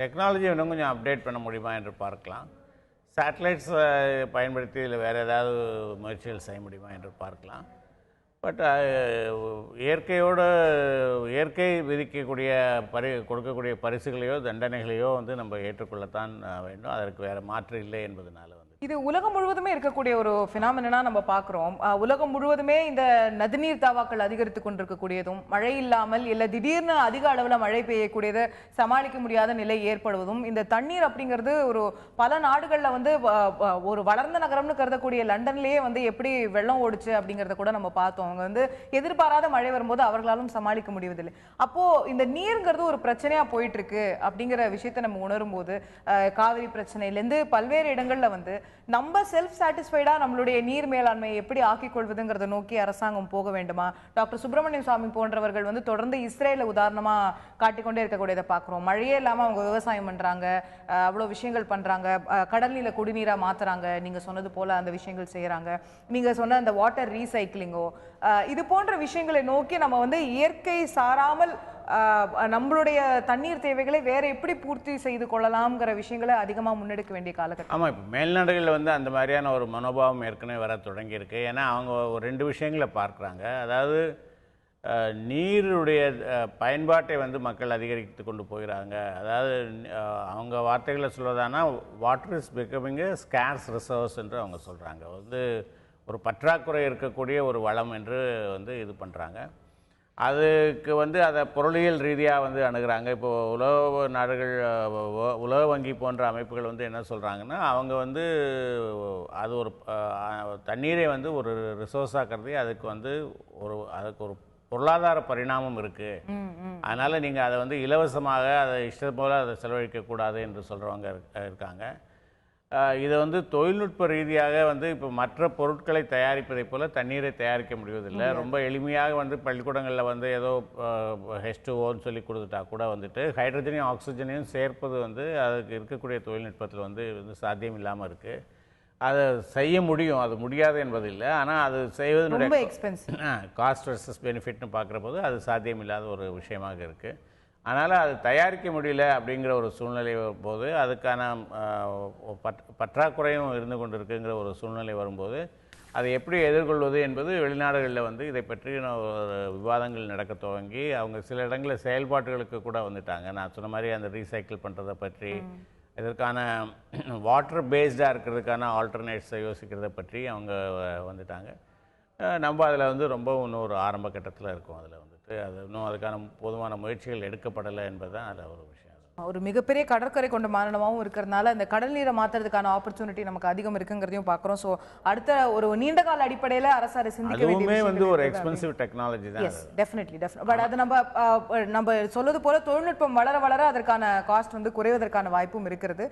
டெக்னாலஜியை இன்னும் கொஞ்சம் அப்டேட் பண்ண முடியுமா என்று பார்க்கலாம். சேட்டலைட்ஸ் பயன்படுத்தி இதில் வேறு ஏதாவது முயற்சிகள் செய்ய முடியுமா என்று பார்க்கலாம். பட் இயற்கையோடு இயற்கை விதிக்கக்கூடிய கொடுக்கக்கூடிய பரிசுகளையோ தண்டனைகளையோ வந்து நம்ம ஏற்றுக்கொள்ளத்தான் வேண்டும். அதற்கு வேறு மாற்று இல்லை என்பதனால வந்து இது உலகம் முழுவதுமே இருக்கக்கூடிய ஒரு ஃபினாமினா நம்ம பார்க்குறோம். உலகம் முழுவதுமே இந்த நதிநீர் தாவாக்கள் அதிகரித்து கொண்டிருக்கக்கூடியதும், மழை இல்லாமல் இல்லை திடீர்னு அதிக அளவில் மழை பெய்யக்கூடியதை சமாளிக்க முடியாத நிலை ஏற்படுவதும், இந்த தண்ணீர் அப்படிங்கிறது ஒரு பல நாடுகளில் வந்து ஒரு வளர்ந்த நகரம்னு கருதக்கூடிய லண்டன்லேயே வந்து எப்படி வெள்ளம் ஓடுச்சு அப்படிங்கிறத கூட நம்ம பார்த்தோம். அவங்க வந்து எதிர்பாராத மழை வரும்போது அவர்களாலும் சமாளிக்க முடிவதில்லை. அப்போ இந்த நீருங்கிறது ஒரு பிரச்சனையா போயிட்டு இருக்கு அப்படிங்கிற விஷயத்தை நம்ம உணரும் போது காவிரி பிரச்சனையிலேருந்து பல்வேறு இடங்கள்ல வந்து நம்ம செல்ஃப் சாட்டிஸ்ஃபைடா நம்மளுடைய நீர் மேலாண்மையை எப்படி ஆக்கிக் கொள்வதுங்கிறத நோக்கி அரசாங்கம் போக வேண்டுமா? டாக்டர் சுப்பிரமணியம் சுவாமி போன்றவர்கள் வந்து தொடர்ந்து இஸ்ரேலை உதாரணமா காட்டிக்கொண்டே இருக்கக்கூடியதை பார்க்குறோம். மழையே இல்லாமல் அவங்க விவசாயம் பண்றாங்க, அவ்வளோ விஷயங்கள் பண்றாங்க, கடல் நீரை குடிநீரா மாத்துறாங்க, நீங்க சொன்னது போல அந்த விஷயங்கள் செய்யறாங்க. நீங்க சொன்ன அந்த வாட்டர் ரீசைக்கிளிங்கோ இது போன்ற விஷயங்களை நோக்கி நம்ம வந்து இயற்கை சாராமல் நம்மளுடைய தண்ணீர் தேவைகளை வேற எப்படி பூர்த்தி செய்து கொள்ளலாம்ங்கிற விஷயங்களை அதிகமாக முன்னெடுக்க வேண்டிய காலகட்டம். ஆமாம், இப்போ மேல்நாடுகளில் வந்து அந்த மாதிரியான ஒரு மனோபாவம் ஏற்கனவே வர தொடங்கியிருக்கு. ஏன்னா அவங்க ஒரு 2 விஷயங்களை பார்க்குறாங்க. அதாவது நீருடைய பயன்பாட்டை வந்து மக்கள் அதிகரித்து கொண்டு போகிறாங்க. அதாவது அவங்க வார்த்தைகளை சொல்வதானா water is becoming a scarce resource என்று அவங்க சொல்கிறாங்க. வந்து ஒரு பற்றாக்குறை இருக்கக்கூடிய ஒரு வளம் என்று வந்து இது பண்ணுறாங்க. அதுக்கு வந்து அதை பொருளியல் ரீதியாக வந்து அணுகிறாங்க. இப்போது உலக நாடுகள், உலக வங்கி போன்ற அமைப்புகள் வந்து என்ன சொல்கிறாங்கன்னா, அவங்க வந்து அது ஒரு தண்ணீரை வந்து ஒரு ரிசோர்ஸாக கருதி அதுக்கு வந்து அதுக்கு ஒரு பொருளாதார பரிணாமம் இருக்குது. அதனால் நீங்கள் அதை வந்து இலவசமாக அதை இஷ்டம் போல் அதை செலவழிக்கக்கூடாது என்று சொல்கிறவங்க இருக்காங்க. இதை வந்து தொழில்நுட்ப ரீதியாக வந்து இப்போ மற்ற பொருட்களை தயாரிப்பதைப் போல் தண்ணீரை தயாரிக்க முடிவதில்லை. ரொம்ப எளிமையாக வந்து பள்ளிக்கூடங்களில் வந்து ஏதோ H2Oன்னு சொல்லி கொடுத்துட்டா கூட வந்துட்டு ஹைட்ரஜனையும் ஆக்சிஜனையும் சேர்ப்பது வந்து அதுக்கு இருக்கக்கூடிய தொழில்நுட்பத்தில் வந்து சாத்தியம் இல்லாமல் இருக்குது. அதை செய்ய முடியும், அது முடியாது என்பது இல்லை. ஆனால் அது செய்வதனுடைய காஸ்ட் வர்சஸ் பெனிஃபிட்னு பார்க்குற போது அது சாத்தியம் இல்லாத ஒரு விஷயமாக இருக்குது. அதனால் அது தயாரிக்க முடியல அப்படிங்கிற ஒரு சூழ்நிலை போது, அதுக்கான பற்றாக்குறையும் இருந்து கொண்டு இருக்குங்கிற ஒரு சூழ்நிலை வரும்போது அதை எப்படி எதிர்கொள்வது என்பது வெளிநாடுகளில் வந்து இதை பற்றி விவாதங்கள் நடக்க துவங்கி அவங்க சில இடங்களில் செயல்பாட்டுகளுக்கு கூட வந்துட்டாங்க. நான் சொன்ன மாதிரி அந்த ரீசைக்கிள் பண்ணுறதை பற்றி, இதற்கான வாட்டர் பேஸ்டாக இருக்கிறதுக்கான ஆல்டர்னேட்ஸை யோசிக்கிறத பற்றி அவங்க வந்துட்டாங்க. நம்ம அதில் வந்து ரொம்ப இன்னும் ஒரு ஆரம்ப கட்டத்தில் இருக்கும். அதில் வந்துட்டு அது இன்னும் அதுக்கான போதுமான முயற்சிகள் எடுக்கப்படலை என்பது தான் அதில் ஒரு விஷயம். ஒரு மிகப்பெரிய கடற்கரை கொண்ட மாநிலமாகவும் இருக்கிறதுனால இந்த கடல் நீரை மாற்றுறதுக்கான ஆப்பர்ச்சுனிட்டி நமக்கு அதிகம் இருக்குங்கிறதையும் பார்க்குறோம். ஸோ அடுத்த ஒரு நீண்ட கால அடிப்படையில் அரசு சிந்திக்க வேண்டிய வந்து ஒரு எக்ஸ்பென்சிவ் டெக்னாலஜி தான். டெஃபினெட்லி. பட் அது நம்ம சொல்வது போல தொழில்நுட்பம் வளர வளர அதற்கான காஸ்ட் வந்து குறைவதற்கான வாய்ப்பும் இருக்கிறது.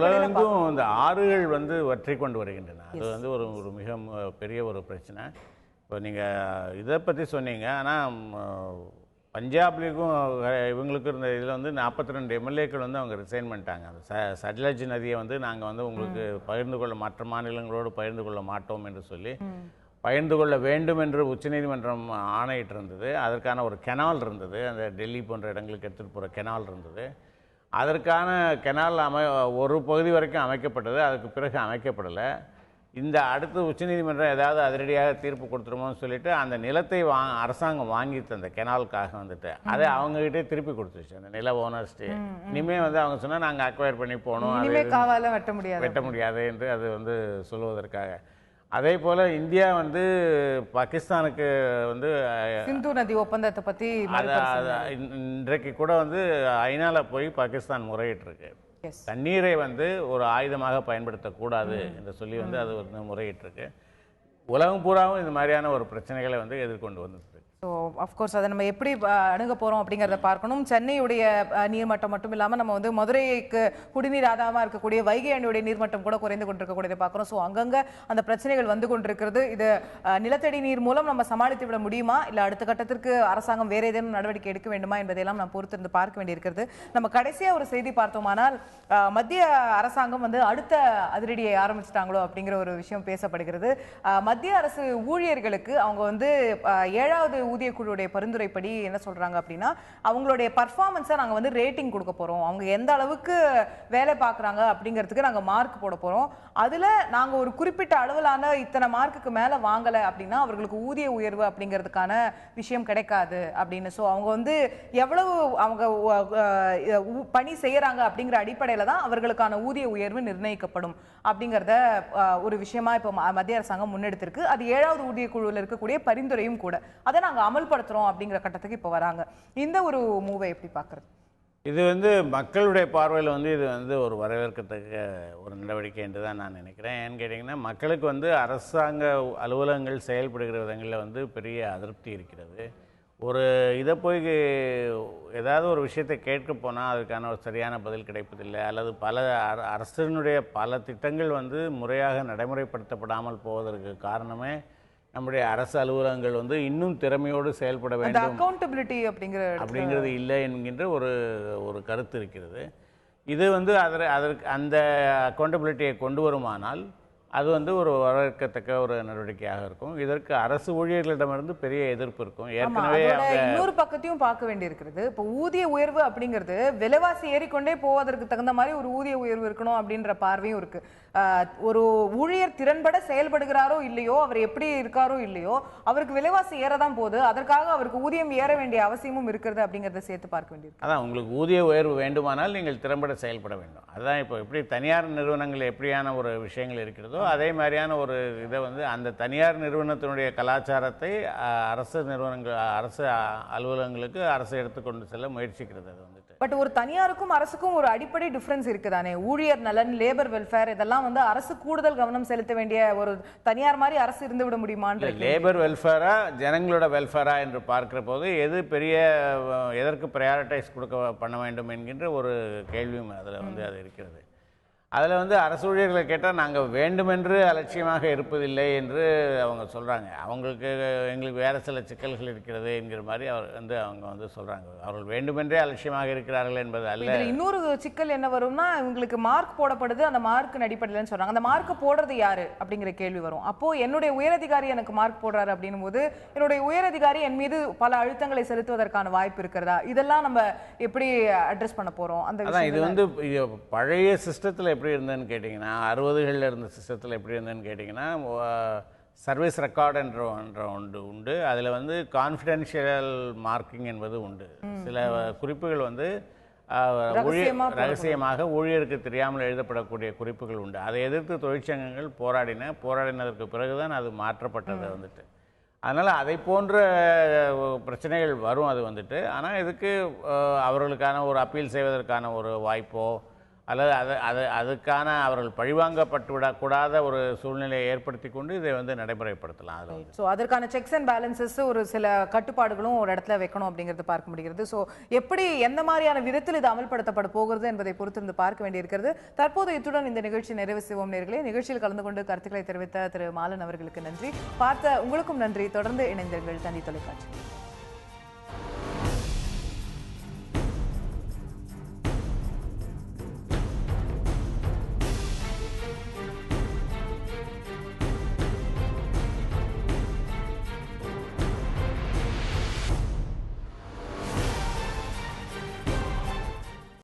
உலகெங்கும் இந்த ஆறுகள் வந்து வற்றி கொண்டு வருகின்றன. அது வந்து ஒரு மிக பெரிய ஒரு பிரச்சனை. இப்போ நீங்கள் இதை பற்றி சொன்னீங்க. ஆனால் பஞ்சாப்லேயும் இவங்களுக்கு இருந்த இதில் வந்து 42 எம்எல்ஏக்கள் வந்து அவங்க ரிசைன் பண்ணிட்டாங்க. அந்த சட்லஜ் நதியை வந்து நாங்கள் வந்து உங்களுக்கு பகிர்ந்து கொள்ள, மற்ற மாநிலங்களோடு பகிர்ந்து கொள்ள மாட்டோம் என்று சொல்லி பகிர்ந்து கொள்ள வேண்டும் என்று உச்சநீதிமன்றம் ஆணையிட்டு இருந்தது. அதற்கான ஒரு கெனால் இருந்தது, அந்த டெல்லி போன்ற இடங்களுக்கு எடுத்துகிட்டு போகிற கெனால் இருந்தது. அதற்கான கெனால் ஒரு பகுதி வரைக்கும் அமைக்கப்பட்டது, அதுக்கு பிறகு அமைக்கப்படலை. இந்த அடுத்து உச்சநீதிமன்றம் ஏதாவது அதிரடியாக தீர்ப்பு கொடுத்துருமோன்னு சொல்லிட்டு அந்த நிலத்தை அரசாங்கம் வாங்கிட்டு அந்த கெனாலுக்காக வந்துட்டு அதை அவங்ககிட்டே திருப்பி கொடுத்துருச்சு அந்த நில ஓனர்ஸ்டே. இனிமேல் வந்து அவங்க சொன்னால் நாங்கள் அக்வயர் பண்ணி போகணும், வெட்ட முடியாது என்று அது வந்து சொல்லுவதற்காக. அதே போல் இந்தியா வந்து பாகிஸ்தானுக்கு வந்து சிந்து நதி ஒப்பந்தத்தை பற்றி இன்றைக்கு கூட வந்து ஐநாவில் போய் பாகிஸ்தான் முறையிட்டிருக்கு. தண்ணீரை வந்து ஒரு ஆயுதமாக பயன்படுத்தக்கூடாது என்று சொல்லி வந்து அது வந்து முறையிட்டிருக்கு. உலகம் பூராவும் இந்த மாதிரியான ஒரு பிரச்சனைகளை வந்து எதிர்கொண்டு வந்தது. ஸோ அஃப்கோர்ஸ் அதை நம்ம எப்படி அணுக போகிறோம் அப்படிங்கிறத பார்க்கணும். சென்னையுடைய நீர்மட்டம் மட்டும் இல்லாமல் நம்ம வந்து மதுரைக்கு குடிநீர் ஆதாரமாக இருக்கக்கூடிய வைகை அணையுடைய நீர்மட்டம் கூட குறைந்து கொண்டிருக்கக்கூடியதை பார்க்குறோம். ஸோ அங்கங்கே அந்த பிரச்சனைகள் வந்து கொண்டிருக்கிறது. இது நிலத்தடி நீர் மூலம் நம்ம சமாளித்து விட முடியுமா, இல்லை அடுத்த கட்டத்திற்கு அரசாங்கம் வேறு ஏதேனும் நடவடிக்கை எடுக்க வேண்டுமா என்பதையெல்லாம் நம்ம பொறுத்திருந்து பார்க்க வேண்டியிருக்கிறது. நம்ம கடைசியாக ஒரு செய்தி பார்த்தோமானால் மத்திய அரசாங்கம் வந்து அடுத்த அதிரடியை ஆரம்பிச்சிட்டாங்களோ அப்படிங்கிற ஒரு விஷயம் பேசப்படுகிறது. மத்திய அரசு ஊழியர்களுக்கு அவங்க வந்து 7வது ஊதியக்குழுவுடைய பரிந்துரைப்படி என்ன சொல்றாங்க அப்படின்னா, அவங்களுடைய பர்ஃபார்மன்ஸை நாங்க வந்து ரேட்டிங் கொடுக்க போறோம். அவங்க எந்த அளவுக்கு வேலை பார்க்குறாங்க அப்படிங்கிறதுக்கு நாங்க மார்க் போட போறோம். அதுல நாங்க ஒரு குறிப்பிட்ட அளவிலான இத்தனை மார்க்குக்கு மேல வாங்கல அப்படின்னா அவர்களுக்கு ஊதிய உயர்வு அப்படிங்கிறதுக்கான விஷயம் கிடைக்காது அப்படின்னு. ஸோ அவங்க வந்து எவ்வளவு அவங்க பணி செய்யறாங்க அப்படிங்கிற அடிப்படையில தான் அவர்களுக்கான ஊதிய உயர்வு நிர்ணயிக்கப்படும் அப்படிங்கிறத ஒரு விஷயமா இப்போ மத்திய அரசாங்கம் முன்னெடுத்திருக்கு. அது 7வது ஊதிய குழுவில் இருக்கக்கூடிய பரிந்துரையும் கூட. அதை நாங்க அமல்படுத்துறோம் அப்படிங்கிற கட்டத்துக்கு இப்போ வராங்க. இந்த ஒரு மூவை எப்படி பார்க்கறது? இது வந்து மக்களுடைய பார்வையில் வந்து இது வந்து ஒரு வரவேற்கத்தக்க ஒரு நடவடிக்கை என்று தான் நான் நினைக்கிறேன். ஏன்னு கேட்டிங்கன்னா, மக்களுக்கு வந்து அரசாங்க அலுவலகங்கள் செயல்படுகிற விதங்களில் வந்து பெரிய அதிருப்தி இருக்கிறது. ஒரு இதை போய் ஏதாவது ஒரு விஷயத்தை கேட்க போனால் அதுக்கான ஒரு சரியான பதில் கிடைப்பதில்லை, அல்லது பல அரசினுடைய பல திட்டங்கள் வந்து முறையாக நடைமுறைப்படுத்தப்படாமல் போவதற்கு காரணமே நம்முடைய அரசு அலுவலகங்கள் வந்து இன்னும் திறமையோடு செயல்பட வேண்டும், அக்கௌண்டபிலிட்டி அப்படிங்கிறது இல்லை என்கின்ற ஒரு கருத்து இருக்கிறது. இது வந்து அதற்கு அந்த அக்கௌண்டபிலிட்டியை கொண்டு வருமானால் அது வந்து ஒரு வரவேற்கத்தக்க ஒரு நடவடிக்கையாக இருக்கும். இதற்கு அரசு ஊழியர்களிடமிருந்து பெரிய எதிர்ப்பு இருக்கும். ஏற்கனவே இன்னொரு பக்கத்தையும் பார்க்க வேண்டியிருக்கிறது. இப்போ ஊதிய உயர்வு அப்படிங்கிறது விலைவாசி ஏறிக்கொண்டே போவதற்கு தகுந்த மாதிரி ஒரு ஊதிய உயர்வு இருக்கணும் அப்படின்ற பார்வையும் இருக்கு. ஒரு ஊழியர் திறன்பட செயல்படுகிறாரோ இல்லையோ, அவர் எப்படி இருக்காரோ இல்லையோ, அவருக்கு விலைவாசி ஏறதான் போகுது. அதற்காக அவருக்கு ஊதியம் ஏற வேண்டிய அவசியமும் இருக்கிறது அப்படிங்கிறத சேர்த்து பார்க்க வேண்டியிருக்கு. அதான், உங்களுக்கு ஊதிய உயர்வு வேண்டுமானால் நீங்கள் திறம்பட செயல்பட வேண்டும். அதுதான் இப்போ எப்படி தனியார் நிறுவனங்கள் எப்படியான ஒரு விஷயங்கள் இருக்கிறதோ அதே மாதிரியான ஒரு இதை வந்து அந்த தனியார் நிறுவனத்தினுடைய கலாச்சாரத்தை அரசு நிறுவனங்கள், அரசு அலுவலகங்களுக்கு அரசு எடுத்துக்கொண்டு செல்ல முயற்சிக்கிறது. அது வந்துட்டு பட் ஒரு தனியாருக்கும் அரசுக்கும் ஒரு அடிப்படை டிஃபரன்ஸ் இருக்குதானே. ஊழியர் நலன், லேபர் வெல்ஃபேர் இதெல்லாம் வந்து அரசு கூடுதல் கவனம் செலுத்த வேண்டிய ஒரு தனியார் மாதிரி அரசு இருந்து விட முடியுமான்னு. லேபர் வெல்ஃபேரா ஜனங்களோட வெல்ஃபேரா என்று பார்க்கிற போது எது பெரிய எதற்கு ப்ரையாரிட்டைஸ் பண்ண வேண்டும் என்கின்ற ஒரு கேள்வியும் அதில் வந்து அது இருக்கிறது. அதில் வந்து அரசு ஊழியர்களை கேட்டால் நாங்கள் வேண்டுமென்று அலட்சியமாக இருப்பதில்லை என்று அவங்க சொல்கிறாங்க. எங்களுக்கு வேறு சில சிக்கல்கள் இருக்கிறது என்கிற மாதிரி அவங்க வந்து சொல்கிறாங்க. அவர்கள் வேண்டுமென்றே அலட்சியமாக இருக்கிறார்கள் என்பது அல்ல. இன்னொரு சிக்கல் என்ன வரும்னா, இவங்களுக்கு மார்க் போடப்படுது, அந்த மார்க் அடிப்படையில்னு சொல்கிறாங்க. அந்த மார்க் போடுறது யாரு அப்படிங்கிற கேள்வி வரும். அப்போது என்னுடைய உயரதிகாரி எனக்கு மார்க் போடுறாரு அப்படின்னும் போது என்னுடைய உயரதிகாரி என் மீது பல அழுத்தங்களை செலுத்துவதற்கான வாய்ப்பு இருக்கிறதா? இதெல்லாம் நம்ம எப்படி அட்ரஸ் பண்ண போகிறோம்? அந்த இது வந்து பழைய சிஸ்டத்தில் எப்படி இருந்ததுன்னு கேட்டிங்கன்னா, 60களில் இருந்த சிஸ்டத்தில் எப்படி இருந்ததுன்னு கேட்டிங்கன்னா, சர்வீஸ் ரெக்கார்டு என்ற ஒன்று உண்டு. அதில் வந்து கான்ஃபிடென்ஷியல் மார்க்கிங் என்பது உண்டு. சில குறிப்புகள் வந்து ரகசியமாக ஊழியருக்கு தெரியாமல் எழுதப்படக்கூடிய குறிப்புகள் உண்டு. அதை எதிர்த்து தொழிற்சங்கங்கள் போராடினதற்கு பிறகுதான் அது மாற்றப்பட்டது வந்துட்டு. அதனால் அதை போன்ற பிரச்சனைகள் வரும் அது வந்துட்டு. ஆனால் இதுக்கு அவர்களுக்கான ஒரு அப்பீல் செய்வதற்கான ஒரு வாய்ப்போ அல்லது அதுக்கான அவர்கள் பழிவாங்கப்பட்டு விடக்கூடாத ஒரு சூழ்நிலையை ஏற்படுத்தி கொண்டு இதை வந்து நடைமுறைப்படுத்தலாம். அதில் ஸோ அதற்கான செக்ஸ் அண்ட் பேலன்சஸ் ஒரு சில கட்டுப்பாடுகளும் ஒரு இடத்துல வைக்கணும் அப்படிங்கிறது பார்க்க முடிகிறது. ஸோ எப்படி எந்த மாதிரியான விதத்தில் இது அமல்படுத்தப்பட போகிறது என்பதை பொறுத்திருந்து பார்க்க வேண்டியிருக்கிறது. தற்போது இத்துடன் இந்த நிகழ்ச்சி நிறைவு செய்வோம். நேயர்களே, நிகழ்ச்சியில் கலந்து கொண்டு கருத்துக்களை தெரிவித்த திரு மாலன் அவர்களுக்கு நன்றி. பார்த்த உங்களுக்கும் நன்றி. தொடர்ந்து இணைந்தீர்கள் தந்தி தொலைக்காட்சி.